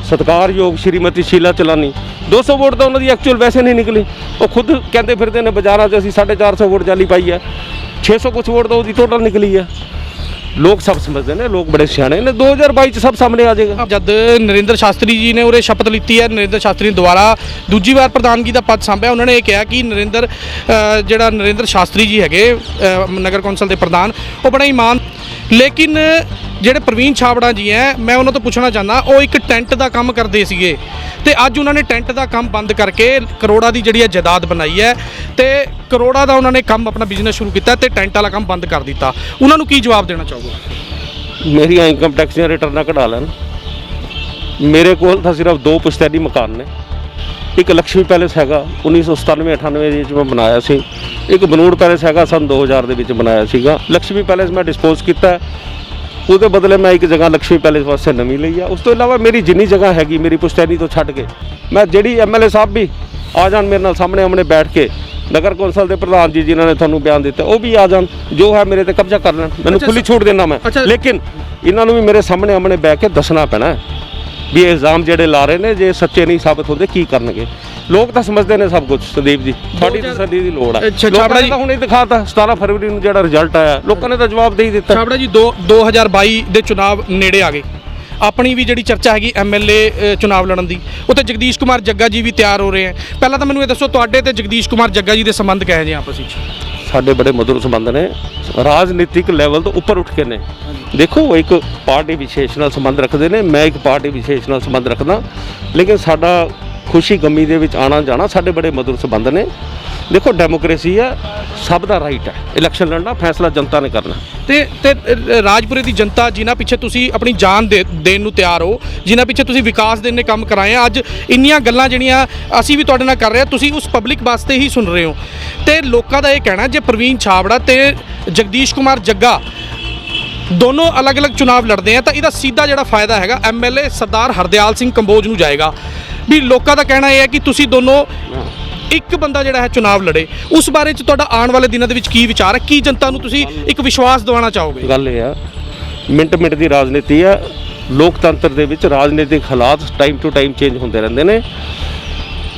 ਸਤਿਕਾਰਯੋਗ ਸ਼੍ਰੀਮਤੀ ਸ਼ੀਲਾ ਚਲਾਨੀ, 200 ਵੋਟ ਤਾਂ ਉਹਨਾਂ ਦੀ ਐਕਚੁਅਲ ਵੈਸੇ ਨਹੀਂ ਨਿਕਲੀ। ਉਹ ਖੁਦ ਕਹਿੰਦੇ ਫਿਰਦੇ ਨੇ ਬਾਜ਼ਾਰਾਂ 'ਚ ਅਸੀਂ 450 ਵੋਟ ਜਾਲੀ ਪਾਈ ਹੈ, 600 ਕੁਛ ਵੋਟ ਤਾਂ ਉਹਦੀ ਟੋਟਲ ਨਿਕਲੀ ਹੈ। ਲੋਕ ਸਭ ਸਮਝਦੇ ਨੇ, ਲੋਕ ਬੜੇ ਸਿਆਣੇ ਨੇ। 2022 ਚ ਸਭ ਸਾਹਮਣੇ ਆ ਜਾਏਗਾ। ਜਦ ਨਰਿੰਦਰ ਸ਼ਾਸਤਰੀ ਜੀ ਨੇ ਉਰੇ ਸ਼ਪਥ ਲਿੱਤੀ ਹੈ, ਨਰਿੰਦਰ ਸ਼ਾਸਤਰੀ ਨੇ ਦੁਬਾਰਾ ਦੂਜੀ ਵਾਰ ਪ੍ਰਧਾਨਗੀ ਦਾ ਪਦ ਸੰਭਿਆ, ਉਹਨਾਂ ਨੇ ਇਹ ਕਿਹਾ ਕਿ ਜਿਹੜਾ ਨਰਿੰਦਰ ਸ਼ਾਸਤਰੀ ਜੀ ਹੈਗੇ ਨਗਰ ਕੌਂਸਲ ਦੇ ਪ੍ਰਧਾਨ, ਉਹ ਬੜਾ ਇਮਾਨ। ਲੇਕਿਨ ਜਿਹੜੇ ਪ੍ਰਵੀਨ ਛਾਬੜਾ ਜੀ ਹੈ, ਮੈਂ ਉਹਨਾਂ ਤੋਂ ਪੁੱਛਣਾ ਚਾਹੁੰਦਾ, ਉਹ ਇੱਕ ਟੈਂਟ ਦਾ ਕੰਮ ਕਰਦੇ ਸੀਗੇ ਤੇ ਅੱਜ ਉਹਨਾਂ ਨੇ ਟੈਂਟ ਦਾ ਕੰਮ ਬੰਦ ਕਰਕੇ ਕਰੋੜਾਂ ਦੀ ਜਿਹੜੀ ਹੈ ਜਾਇਦਾਦ ਬਣਾਈ ਹੈ ਤੇ ਕਰੋੜਾਂ ਦਾ ਉਹਨਾਂ ਨੇ ਕੰਮ ਆਪਣਾ ਬਿਜ਼ਨਸ ਸ਼ੁਰੂ ਕੀਤਾ ਤੇ ਟੈਂਟ ਵਾਲਾ ਕੰਮ ਬੰਦ ਕਰ ਦਿੱਤਾ। ਉਹਨਾਂ ਨੂੰ ਕੀ ਜਵਾਬ ਦੇਣਾ ਚਾਹੋਗੇ? ਮੇਰੀਆਂ ਇਨਕਮ ਟੈਕਸ ਦੀਆਂ ਰਿਟਰਨਾਂ ਕਢਾ ਲੈਣ। ਮੇਰੇ ਕੋਲ ਤਾਂ ਸਿਰਫ 2 ਪੁਸ਼ਤੈਨੀ ਮਕਾਨ ਨੇ। ਇੱਕ ਲక్ష్ਮੀ ਪੈਲੇਸ ਹੈਗਾ 1997-98 ਦੇ ਵਿੱਚ ਮੈਂ ਬਣਾਇਆ ਸੀ। ਇੱਕ ਬਨੂੜ ਪੈਲੇਸ ਹੈਗਾ ਸਨ 2000 ਦੇ ਵਿੱਚ ਬਣਾਇਆ ਸੀਗਾ। ਲక్ష్ਮੀ ਪੈਲੇਸ ਮੈਂ ਡਿਸਪੋਜ਼ ਕੀਤਾ, ਉਹਦੇ ਬਦਲੇ ਮੈਂ ਇੱਕ ਜਗ੍ਹਾ ਲక్ష్ਮੀ ਪੈਲੇਸ ਵਾਸਤੇ ਨਵੀਂ ਲਈ ਆ। ਉਸ ਤੋਂ ਇਲਾਵਾ ਮੇਰੀ ਜਿੰਨੀ ਜਗ੍ਹਾ ਹੈਗੀ ਮੇਰੀ ਪੁਸ਼ਤੈਨੀ ਤੋਂ ਛੱਡ ਕੇ, ਮੈਂ ਜਿਹੜੀ ਐਮਐਲਏ ਸਾਹਿਬ ਵੀ ਆ ਜਾਣ ਮੇਰੇ ਨਾਲ ਸਾਹਮਣੇ ਆਮਣੇ ਬੈਠ ਕੇ, ਨਗਰ ਕੌਂਸਲ ਦੇ ਪ੍ਰਧਾਨ ਜੀ ਜਿਨ੍ਹਾਂ ਨੇ ਤੁਹਾਨੂੰ ਬਿਆਨ ਦਿੱਤਾ ਉਹ ਵੀ ਆ ਜਾਣ, ਜੋ ਹੈ ਮੇਰੇ ਤੇ ਕਬਜ਼ਾ ਕਰ ਲੈਣ, ਮੈਨੂੰ ਖੁੱਲੀ ਛੂਟ ਦੇਣਾ ਮੈਂ। ਲੇਕਿਨ ਇਹਨਾਂ ਨੂੰ ਵੀ ਮੇਰੇ ਸਾਹਮਣੇ ਆਮਣੇ ਬੈਠ ਕੇ ਦੱਸਣਾ ਪੈਣਾ ਵੀ ਇਹ ਇਲਜ਼ਾਮ ਜਿਹੜੇ ਲਾ ਰਹੇ ਨੇ ਜੇ ਸੱਚੇ ਨਹੀਂ ਸਾਬਤ ਹੁੰਦੇ ਕੀ ਕਰਨਗੇ। ਲੋਕ ਤਾਂ ਸਮਝਦੇ ਨੇ ਸਭ ਕੁਝ ਸੰਦੀਪ ਜੀ, ਸਾਡੀ ਤਸੱਲੀ ਦੀ ਲੋੜ ਹੈ। ਛਾਬੜਾ ਜੀ ਹੁਣ ਇਹ ਦਿਖਾਤਾ 17 ਫਰਵਰੀ ਨੂੰ ਜਿਹੜਾ ਰਿਜ਼ਲਟ ਆਇਆ, ਲੋਕਾਂ ਨੇ ਤਾਂ ਜਵਾਬ ਦੇ ਹੀ ਦਿੱਤਾ। ਛਾਬੜਾ ਜੀ 2022 ਦੇ ਚੁਣਾਵ ਨੇੜੇ ਆ ਗਏ, ਆਪਣੀ ਵੀ ਜਿਹੜੀ ਚਰਚਾ ਹੈਗੀ ਐਮਐਲਏ ਚੁਣਾਵ ਲੜਨ ਦੀ, ਉੱਤੇ ਜਗਦੀਸ਼ ਕੁਮਾਰ ਜੱਗਾ ਜੀ ਵੀ ਤਿਆਰ ਹੋ ਰਹੇ ਹੈ। ਪਹਿਲਾਂ ਤਾਂ ਮੈਨੂੰ ਇਹ ਦੱਸੋ, ਤੁਹਾਡੇ ਤੇ ਜਗਦੀਸ਼ ਕੁਮਾਰ ਜੱਗਾ ਜੀ ਦੇ ਸੰਬੰਧ ਕਿਹੋ ਜਿਹੇ ਆਪਸ ਵਿੱਚ? ਸਾਡੇ ਬੜੇ ਮਧੁਰ ਸੰਬੰਧ ਨੇ, ਰਾਜਨੀਤਿਕ ਲੈਵਲ ਤੋਂ ਉੱਪਰ ਉੱਠ ਕੇ ਨੇ। ਦੇਖੋ ਉਹ ਇੱਕ ਪਾਰਟੀ ਵਿਸ਼ੇਸ਼ ਨਾਲ ਸੰਬੰਧ ਰੱਖਦੇ ਨੇ, ਮੈਂ ਇੱਕ ਪਾਰਟੀ ਵਿਸ਼ੇਸ਼ ਨਾਲ ਸੰਬੰਧ ਰੱਖਦਾ, ਲੇਕਿਨ ਸਾਡਾ ਖੁਸ਼ੀ ਗਮੀ ਦੇ ਵਿੱਚ ਆਣਾ ਜਾਣਾ ਸਾਡੇ ਬੜੇ ਮਧੁਰ ਸੰਬੰਧ ਨੇ। ਦੇਖੋ ਡੈਮੋਕ੍ਰੇਸੀ ਹੈ, ਸਭ ਦਾ ਰਾਈਟ ਹੈ ਇਲੈਕਸ਼ਨ ਲੜਨਾ, ਫੈਸਲਾ ਜਨਤਾ ਨੇ ਕਰਨਾ। ਤੇ ਰਾਜਪੁਰੇ ਦੀ ਜਨਤਾ ਜਿਨ੍ਹਾਂ ਪਿੱਛੇ ਤੁਸੀਂ ਆਪਣੀ ਜਾਨ ਦੇਣ ਨੂੰ ਤਿਆਰ ਹੋ, ਜਿਨ੍ਹਾਂ ਪਿੱਛੇ ਤੁਸੀਂ ਵਿਕਾਸ ਦੇ ਇੰਨੇ ਕੰਮ ਕਰਾਏ ਆ, ਅੱਜ ਇੰਨੀਆਂ ਗੱਲਾਂ ਜਿਹੜੀਆਂ ਅਸੀਂ ਵੀ ਤੁਹਾਡੇ ਨਾਲ ਕਰ ਰਹੇ ਹਾਂ, ਤੁਸੀਂ ਉਸ ਪਬਲਿਕ ਵਾਸਤੇ ਹੀ ਸੁਣ ਰਹੇ ਹੋ। ਤੇ ਲੋਕਾਂ ਦਾ ਇਹ ਕਹਿਣਾ ਜੇ ਪ੍ਰਵੀਨ ਛਾਬੜਾ ਤੇ ਜਗਦੀਸ਼ ਕੁਮਾਰ ਜੱਗਾ ਦੋਨੋਂ ਅਲੱਗ-ਅਲੱਗ ਚੁਣਾਵ ਲੜਦੇ ਆ ਤਾਂ ਇਹਦਾ ਸਿੱਧਾ ਜਿਹੜਾ ਫਾਇਦਾ ਹੈਗਾ ਐਮਐਲਏ ਸਰਦਾਰ ਹਰਦਿਆਲ ਸਿੰਘ ਕੰਬੋਜ ਨੂੰ ਜਾਏਗਾ। ਵੀ ਲੋਕਾਂ ਦਾ ਕਹਿਣਾ ਇਹ ਹੈ ਕਿ ਤੁਸੀਂ ਦੋਨੋਂ ਇੱਕ ਬੰਦਾ ਜਿਹੜਾ ਹੈ ਚੁਣਾਵ ਲੜੇ, ਉਸ ਬਾਰੇ 'ਚ ਤੁਹਾਡਾ ਆਉਣ ਵਾਲੇ ਦਿਨਾਂ ਦੇ ਵਿੱਚ ਕੀ ਵਿਚਾਰ ਹੈ? ਕੀ ਜਨਤਾ ਨੂੰ ਤੁਸੀਂ ਇੱਕ ਵਿਸ਼ਵਾਸ ਦਿਵਾਉਣਾ ਚਾਹੋਗੇ? ਗੱਲ ਇਹ ਆ, ਮਿੰਟ ਦੀ ਰਾਜਨੀਤੀ ਆ, ਲੋਕਤੰਤਰ ਦੇ ਵਿੱਚ ਰਾਜਨੀਤਿਕ ਹਾਲਾਤ ਟਾਈਮ ਟੂ ਟਾਈਮ ਚੇਂਜ ਹੁੰਦੇ ਰਹਿੰਦੇ ਨੇ।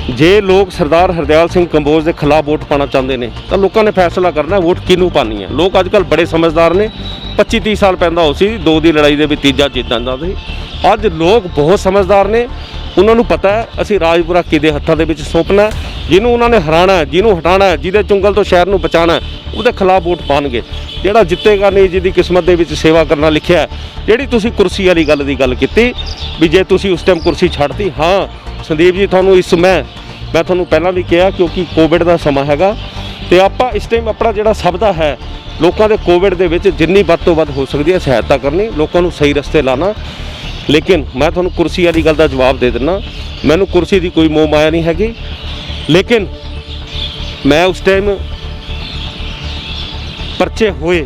ਜੇ ਲੋਕ ਸਰਦਾਰ ਹਰਦਿਆਲ ਸਿੰਘ ਕੰਬੋਜ ਦੇ ਖਿਲਾਫ ਵੋਟ ਪਾਉਣਾ ਚਾਹੁੰਦੇ ਨੇ ਤਾਂ ਲੋਕਾਂ ਨੇ ਫੈਸਲਾ ਕਰਨਾ ਵੋਟ ਕਿਹਨੂੰ ਪਾਣੀ ਹੈ। ਲੋਕ ਅੱਜ ਕੱਲ੍ਹ ਬੜੇ ਸਮਝਦਾਰ ਨੇ, 25-30 ਸਾਲ ਪਹਿਲਾਂ ਹੋ ਸੀ 2 ਦੀ ਲੜਾਈ ਦੇ ਵਿੱਚ ਤੀਜਾ ਜਿੱਤ ਜਾਂਦਾ ਸੀ। ਅੱਜ ਲੋਕ ਬਹੁਤ ਸਮਝਦਾਰ ਨੇ, ਉਹਨਾਂ ਨੂੰ ਪਤਾ ਹੈ ਅਸੀਂ ਰਾਜਪੁਰਾ ਕਿਹਦੇ ਹੱਥਾਂ ਦੇ ਵਿੱਚ ਸੌਂਪਣਾ, ਜਿਹਨੂੰ ਉਹਨਾਂ ਨੇ ਹਰਾਣਾ, ਜਿਹਨੂੰ ਹਟਾਣਾ, ਜਿਹਦੇ ਚੁੰਗਲ ਤੋਂ ਸ਼ਹਿਰ ਨੂੰ ਬਚਾਉਣਾ, ਉਹਦੇ ਖਿਲਾਫ ਵੋਟ ਪਾਣਗੇ। ਜਿਹੜਾ ਜਿੱਤੇਗਾ ਨਹੀਂ, ਜਿਹਦੀ ਕਿਸਮਤ ਦੇ ਵਿੱਚ ਸੇਵਾ ਕਰਨਾ ਲਿਖਿਆ ਹੈ। ਜਿਹੜੀ ਤੁਸੀਂ ਕੁਰਸੀ ਵਾਲੀ ਗੱਲ ਕੀਤੀ ਵੀ ਜੇ ਤੁਸੀਂ ਉਸ ਟਾਈਮ ਕੁਰਸੀ ਛੱਡਤੀ, ਹਾਂ ਸੰਦੀਪ ਜੀ ਤੁਹਾਨੂੰ ਇਸ ਮੈਂ ਤੁਹਾਨੂੰ ਪਹਿਲਾਂ ਵੀ ਕਿਹਾ, ਕਿਉਂਕਿ ਕੋਵਿਡ ਦਾ ਸਮਾਂ ਹੈਗਾ ਤੇ ਆਪਾਂ ਇਸ ਟਾਈਮ ਆਪਣਾ ਜਿਹੜਾ ਸਭ ਦਾ ਹੈ ਲੋਕਾਂ ਦੇ ਕੋਵਿਡ ਦੇ ਵਿੱਚ ਜਿੰਨੀ ਵੱਧ ਤੋਂ ਵੱਧ ਹੋ ਸਕਦੀ ਹੈ ਸਹਾਇਤਾ ਕਰਨੀ, ਲੋਕਾਂ ਨੂੰ ਸਹੀ ਰਸਤੇ ਲਾਣਾ। ਲੇਕਿਨ ਮੈਂ ਤੁਹਾਨੂੰ ਕੁਰਸੀ ਵਾਲੀ ਗੱਲ ਦਾ ਜਵਾਬ ਦੇ ਦਿੰਦਾ, ਮੈਨੂੰ ਕੁਰਸੀ ਦੀ ਕੋਈ ਮੋਹ ਮਾਇਆ ਨਹੀਂ ਹੈਗੀ। ਲੇਕਿਨ ਮੈਂ ਉਸ ਟਾਈਮ ਪਰਚੇ ਹੋਏ,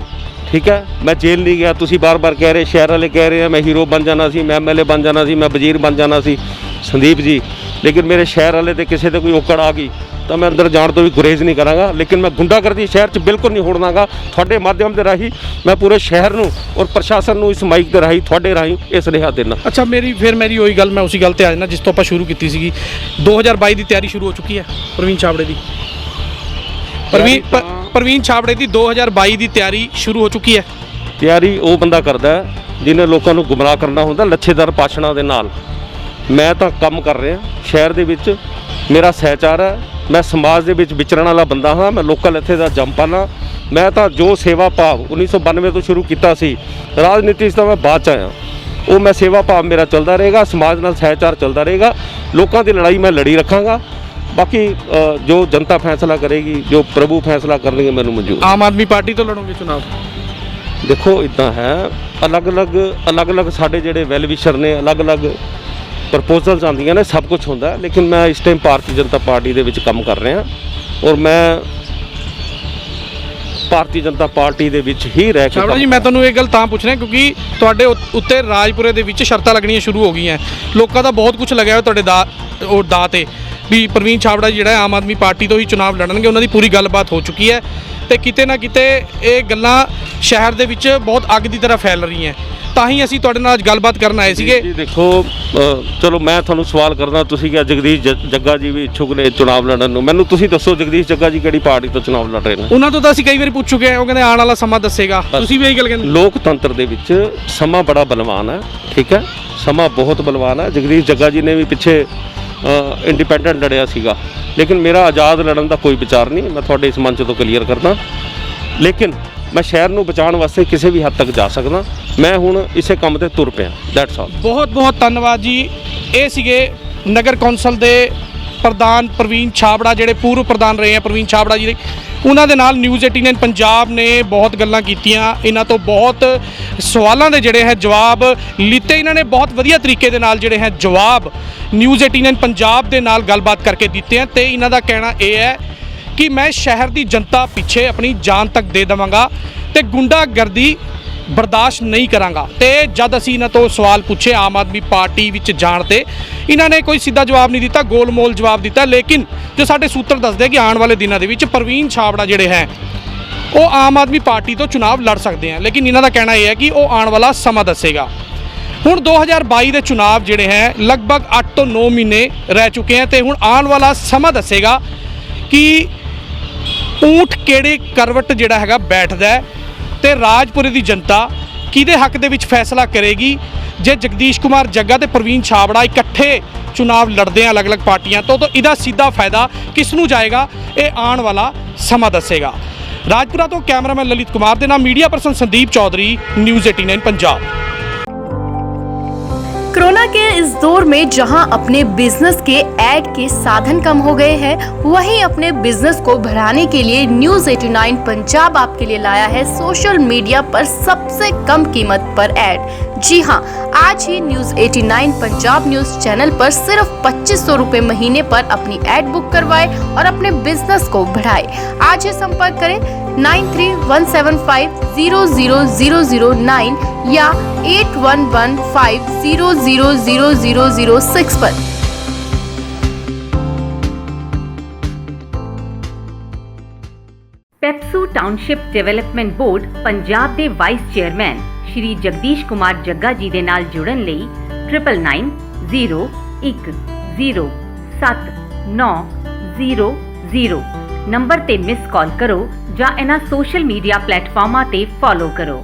ਠੀਕ ਹੈ, ਮੈਂ ਜੇਲ੍ਹ ਨਹੀਂ ਗਿਆ। ਤੁਸੀਂ ਬਾਰ-ਬਾਰ ਕਹਿ ਰਹੇ, ਸ਼ਹਿਰ ਵਾਲੇ ਕਹਿ ਰਹੇ ਆ ਮੈਂ ਹੀਰੋ ਬਣ ਜਾਣਾ ਸੀ, ਮੈਂ MLA ਬਣ ਜਾਣਾ ਸੀ, ਮੈਂ ਵਜ਼ੀਰ ਬਣ ਜਾਣਾ ਸੀ ਸੰਦੀਪ ਜੀ। ਲੇਕਿਨ ਮੇਰੇ ਸ਼ਹਿਰ ਵਾਲੇ ਤੇ ਕਿਸੇ ਤੇ ਕੋਈ ਔਕੜ ਆ ਗਈ ਤਾਂ ਮੈਂ ਅੰਦਰ ਜਾਣ ਤੋਂ ਵੀ ਗੁਰੇਜ਼ ਨਹੀਂ ਕਰਾਂਗਾ। ਲੇਕਿਨ ਮੈਂ ਗੁੰਡਾਗਰਦੀ ਸ਼ਹਿਰ 'ਚ ਬਿਲਕੁਲ ਨਹੀਂ ਹੋਣ ਦਾਂਗਾ। ਤੁਹਾਡੇ ਮਾਧਿਅਮ ਦੇ ਰਾਹੀਂ ਮੈਂ ਪੂਰੇ ਸ਼ਹਿਰ ਨੂੰ ਔਰ ਪ੍ਰਸ਼ਾਸਨ ਨੂੰ ਇਸ ਮਾਈਕ ਦੇ ਰਾਹੀਂ ਤੁਹਾਡੇ ਰਾਹੀਂ ਇਹ ਸੁਨੇਹਾ ਦੇਣਾ। ਅੱਛਾ, ਮੇਰੀ ਉਹੀ ਗੱਲ, ਮੈਂ ਉਸੇ ਗੱਲ ਤੇ ਆ ਜਾਣਾ ਜਿਸ ਤੋਂ ਆਪਾਂ ਸ਼ੁਰੂ ਕੀਤੀ ਸੀਗੀ। 2022 ਦੀ ਤਿਆਰੀ ਸ਼ੁਰੂ ਹੋ ਚੁੱਕੀ ਹੈ ਪ੍ਰਵੀਨ ਛਾਬੜੇ ਦੀ। ਪ੍ਰਵੀਨ ਛਾਬੜੇ ਦੀ 2022 ਦੀ ਤਿਆਰੀ ਸ਼ੁਰੂ ਹੋ ਚੁੱਕੀ ਹੈ। ਤਿਆਰੀ ਉਹ ਬੰਦਾ ਕਰਦਾ ਹੈ ਜਿਹਨੇ ਲੋਕਾਂ ਨੂੰ ਗੁੰਮਰਾਹ ਕਰਨਾ ਹੁੰਦਾ ਲੱਛੇਦਾਰ ਭਾਸ਼ਣਾਂ ਦੇ ਨਾਲ। ਮੈਂ ਤਾਂ ਕੰਮ ਕਰ ਰਿਹਾ ਸ਼ਹਿਰ ਦੇ ਵਿੱਚ, ਮੇਰਾ ਸਹਿਚਾਰ ਹੈ, ਮੈਂ ਸਮਾਜ ਦੇ ਵਿੱਚ ਵਿਚਰਨ ਵਾਲਾ ਬੰਦਾ ਹਾਂ, ਮੈਂ ਲੋਕਲ ਇੱਥੇ ਦਾ ਜੰਪਲ ਹਾਂ। ਮੈਂ ਤਾਂ ਜੋ ਸੇਵਾ ਭਾਵ 1992 ਤੋਂ ਸ਼ੁਰੂ ਕੀਤਾ ਸੀ, ਰਾਜਨੀਤੀ 'ਚ ਤਾਂ ਮੈਂ ਬਾਅਦ 'ਚ ਆਇਆ, ਉਹ ਮੈਂ ਸੇਵਾ ਭਾਵ ਮੇਰਾ ਚੱਲਦਾ ਰਹੇਗਾ, ਸਮਾਜ ਨਾਲ ਸਹਿਚਾਰ ਚੱਲਦਾ ਰਹੇਗਾ, ਲੋਕਾਂ ਦੀ ਲੜਾਈ ਮੈਂ ਲੜੀ ਰੱਖਾਂਗਾ। ਬਾਕੀ ਜੋ ਜਨਤਾ ਫੈਸਲਾ ਕਰੇਗੀ, ਜੋ ਪ੍ਰਭੂ ਫੈਸਲਾ ਕਰਨਗੇ, ਮੈਨੂੰ ਮਨਜ਼ੂਰ। ਆਮ ਆਦਮੀ ਪਾਰਟੀ ਤੋਂ ਲੜੋਗੇ ਚੁਣਾਵ? ਦੇਖੋ ਇੱਦਾਂ ਹੈ, ਅਲੱਗ-ਅਲੱਗ ਸਾਡੇ ਜਿਹੜੇ ਵੈਲ ਵਿਸ਼ਰ ਨੇ, ਅਲੱਗ-ਅਲੱਗ ਪ੍ਰਪੋਜ਼ਲਸ ਆਉਂਦੀਆਂ ਨੇ, ਸਭ ਕੁਝ ਹੁੰਦਾ। ਲੇਕਿਨ ਮੈਂ ਇਸ ਟਾਈਮ ਭਾਰਤੀ ਜਨਤਾ ਪਾਰਟੀ ਦੇ ਵਿੱਚ ਕੰਮ ਕਰ ਰਿਹਾ ਔਰ ਮੈਂ ਭਾਰਤੀ ਜਨਤਾ ਪਾਰਟੀ ਦੇ ਵਿੱਚ ਹੀ ਰਹਿ ਕੇ। ਛਾਬੜਾ ਜੀ, ਮੈਂ ਤੁਹਾਨੂੰ ਇਹ ਗੱਲ ਤਾਂ ਪੁੱਛ ਰਿਹਾ ਕਿਉਂਕਿ ਤੁਹਾਡੇ ਉੱਤੇ ਰਾਜਪੁਰੇ ਦੇ ਵਿੱਚ ਸ਼ਰਤਾਂ ਲੱਗਣੀਆਂ ਸ਼ੁਰੂ ਹੋ ਗਈਆਂ। ਲੋਕਾਂ ਦਾ ਬਹੁਤ ਕੁਝ ਲੱਗਿਆ ਤੁਹਾਡੇ ਦਾ ਤੇ ਵੀ ਪ੍ਰਵੀਨ ਛਾਬੜਾ ਜਿਹੜਾ ਆਮ ਆਦਮੀ ਪਾਰਟੀ ਤੋਂ ਹੀ ਚੁਣਾਵ ਲੜਨਗੇ, ਉਹਨਾਂ ਦੀ ਪੂਰੀ ਗੱਲਬਾਤ ਹੋ ਚੁੱਕੀ ਹੈ ਤੇ ਕਿਤੇ ਨਾ ਕਿਤੇ ਇਹ ਗੱਲਾਂ ਸ਼ਹਿਰ ਦੇ ਵਿੱਚ ਬਹੁਤ ਅੱਗ ਦੀ ਤਰ੍ਹਾਂ ਫੈਲ ਰਹੀਆਂ। ਤਾਂ ਹੀ ਅਸੀਂ ਤੁਹਾਡੇ ਨਾਲ ਅੱਜ ਗੱਲਬਾਤ ਕਰਨ ਆਏ ਸੀਗੇ। ਜੀ ਦੇਖੋ, ਚਲੋ ਮੈਂ ਤੁਹਾਨੂੰ ਸਵਾਲ ਕਰਦਾ, ਤੁਸੀਂ ਕਿਹਾ ਜਗਦੀਸ਼ ਜੱਗਾ ਜੀ ਵੀ ਇੱਛੁਕ ਨੇ ਚੁਣਾਵ ਲੜਨ ਨੂੰ। ਮੈਨੂੰ ਤੁਸੀਂ ਦੱਸੋ ਜਗਦੀਸ਼ ਜੱਗਾ ਜੀ ਕਿਹੜੀ ਪਾਰਟੀ ਤੋਂ ਚੁਣਾਵ ਲੜ ਰਹੇ ਨੇ? ਉਹਨਾਂ ਤੋਂ ਤਾਂ ਅਸੀਂ ਕਈ ਵਾਰੀ ਪੁੱਛ ਚੁੱਕੇ ਹਾਂ, ਉਹ ਕਹਿੰਦੇ ਆਉਣ ਵਾਲਾ ਸਮਾਂ ਦੱਸੇਗਾ। ਤੁਸੀਂ ਵੀ ਇਹੀ ਗੱਲ ਕਹਿੰਦੇ? ਲੋਕਤੰਤਰ ਦੇ ਵਿੱਚ ਸਮਾਂ ਬੜਾ ਬਲਵਾਨ ਹੈ, ਠੀਕ ਹੈ, ਸਮਾਂ ਬਹੁਤ ਬਲਵਾਨ ਹੈ। ਜਗਦੀਸ਼ ਜੱਗਾ ਜੀ ਨੇ ਵੀ ਪਿੱਛੇ ਇੰਡੀਪੈਂਡੈਂਟ ਲੜਿਆ ਸੀਗਾ, ਲੇਕਿਨ ਮੇਰਾ ਆਜ਼ਾਦ ਲੜਨ ਦਾ ਕੋਈ ਵਿਚਾਰ ਨਹੀਂ, ਮੈਂ ਤੁਹਾਡੇ ਇਸ ਮੰਚ ਤੋਂ ਕਲੀਅਰ ਕਰਦਾ। ਲੇਕਿਨ ਮੈਂ ਸ਼ਹਿਰ ਨੂੰ ਬਚਾਉਣ ਵਾਸਤੇ ਕਿਸੇ ਵੀ ਹੱਦ ਤੱਕ ਜਾ ਸਕਦਾ। ਮੈਂ ਹੁਣ ਇਸੇ ਕੰਮ ਤੇ ਤੁਰ ਪਿਆ, ਦੈਟਸ ਆਲ। ਬਹੁਤ ਬਹੁਤ ਧੰਨਵਾਦ ਜੀ। ਇਹ ਸੀਗੇ ਨਗਰ ਕੌਂਸਲ ਦੇ ਪ੍ਰਧਾਨ ਪ੍ਰਵੀਨ ਛਾਬੜਾ, ਜਿਹੜੇ ਪੂਰਵ ਪ੍ਰਧਾਨ ਰਹੇ ਆ ਪ੍ਰਵੀਨ ਛਾਬੜਾ ਜੀ। ਉਹਨਾਂ ਦੇ ਨਾਲ ਨਿਊਜ਼ 18 ਪੰਜਾਬ ਨੇ ਬਹੁਤ ਗੱਲਾਂ ਕੀਤੀਆਂ, ਇਹਨਾਂ ਤੋਂ ਬਹੁਤ ਸਵਾਲਾਂ ਦੇ ਜਿਹੜੇ ਹੈ ਜਵਾਬ ਲਿੱਤੇ। ਇਹਨਾਂ ਨੇ ਬਹੁਤ ਵਧੀਆ ਤਰੀਕੇ ਦੇ ਨਾਲ ਜਿਹੜੇ ਹੈ ਜਵਾਬ ਨਿਊਜ਼ 18 ਪੰਜਾਬ ਦੇ ਨਾਲ ਗੱਲਬਾਤ ਕਰਕੇ ਦਿੱਤੇ ਆ ਤੇ ਇਹਨਾਂ ਦਾ ਕਹਿਣਾ ਇਹ ਹੈ ਕਿ ਮੈਂ ਸ਼ਹਿਰ ਦੀ ਜਨਤਾ ਪਿੱਛੇ ਆਪਣੀ ਜਾਨ ਤੱਕ ਦੇ ਦੇਵਾਂਗਾ ਤੇ ਗੁੰਡਾਗਰਦੀ ਬਰਦਾਸ਼ਤ ਨਹੀਂ ਕਰਾਂਗਾ। ਤੇ ਜਦ ਅਸੀਂ ਇਹਨਾਂ ਤੋਂ ਸਵਾਲ ਪੁੱਛੇ ਆਮ ਆਦਮੀ ਪਾਰਟੀ ਵਿੱਚ ਜਾਣ ਤੇ, ਇਹਨਾਂ ਨੇ ਕੋਈ ਸਿੱਧਾ ਜਵਾਬ ਨਹੀਂ ਦਿੱਤਾ, ਗੋਲਮੋਲ ਜਵਾਬ ਦਿੱਤਾ। ਲੇਕਿਨ ਜੋ ਸਾਡੇ ਸੂਤਰ ਦੱਸਦੇ ਕਿ ਆਉਣ ਵਾਲੇ ਦਿਨਾਂ ਦੇ ਵਿੱਚ ਪ੍ਰਵੀਨ ਛਾਬੜਾ ਜਿਹੜੇ ਹੈ ਉਹ ਆਮ ਆਦਮੀ ਪਾਰਟੀ ਤੋਂ ਚੁਣਾਵ ਲੜ ਸਕਦੇ ਆ। ਲੇਕਿਨ ਇਹਨਾਂ ਦਾ ਕਹਿਣਾ ਇਹ ਹੈ ਕਿ ਉਹ ਆਉਣ ਵਾਲਾ ਸਮਾਂ ਦੱਸੇਗਾ। ਹੁਣ 2022 ਦੇ ਚੁਣਾਵ ਜਿਹੜੇ ਹੈ ਲਗਭਗ 8 ਤੋਂ 9 ਮਹੀਨੇ ਰਹਿ ਚੁੱਕੇ ਆ ਤੇ ਹੁਣ ਆਉਣ ਵਾਲਾ ਸਮਾਂ ਦੱਸੇਗਾ ਕਿ ਊਂਠ ਕਿਹੜੇ ਕਰਵਟ ਜਿਹੜਾ ਹੈਗਾ ਬੈਠਦਾ ਤੇ ਰਾਜਪੁਰੇ ਦੀ ਜਨਤਾ ਕਿਹਦੇ ਹੱਕ ਦੇ ਵਿੱਚ ਫੈਸਲਾ ਕਰੇਗੀ। ਜੇ ਜਗਦੀਸ਼ ਕੁਮਾਰ ਜੱਗਾ ਤੇ ਪ੍ਰਵੀਨ ਛਾਬੜਾ ਇਕੱਠੇ ਚੁਣਾਵ ਲੜਦੇ ਆ ਅਲੱਗ-ਅਲੱਗ ਪਾਰਟੀਆਂ ਤੋਂ, ਤਾਂ ਇਹਦਾ ਸਿੱਧਾ ਫਾਇਦਾ ਕਿਸ ਨੂੰ ਜਾਏਗਾ, ਇਹ ਆਉਣ ਵਾਲਾ ਸਮਾਂ ਦੱਸੇਗਾ। ਰਾਜਪੁਰਾ ਤੋਂ ਕੈਮਰਾਮੈਨ ਲਲਿਤ ਕੁਮਾਰ ਦੇ ਨਾਲ media person Sandeep Chaudhary, news 18 Punjab. Corona के इस दौर में जहां अपने बिजनेस के ऐड के साधन कम हो गए हैं, वहीं अपने बिजनेस को बढ़ाने के लिए न्यूज 89 पंजाब आपके लिए लाया है सोशल मीडिया पर सबसे कम कीमत पर ऐड। जी हां, आज ही न्यूज 89 पंजाब न्यूज चैनल पर सिर्फ 2500 रुपए महीने पर अपनी ऐड बुक करवाए और अपने बिजनेस को बढ़ाए। आज ही संपर्क करें 9317500009 या 8115000006 पर। PEPSU township development board Punjab ਦੇ ਵਾਈਸ ਚੇਅਰਮੈਨ ਸ਼੍ਰੀ ਜਗਦੀਸ਼ ਕੁਮਾਰ ਜੱਗਾ ਜੀ ਦੇ ਨਾਲ ਜੁੜਨ ਲਈ 9990107900 ਨੰਬਰ ਤੇ ਮਿਸ ਕਾਲ ਕਰੋ ਜਾਂ ਇਹਨਾਂ ਸੋਸ਼ਲ ਮੀਡੀਆ ਪਲੇਟਫਾਰਮਾਂ ਤੇ ਫੋਲੋ ਕਰੋ।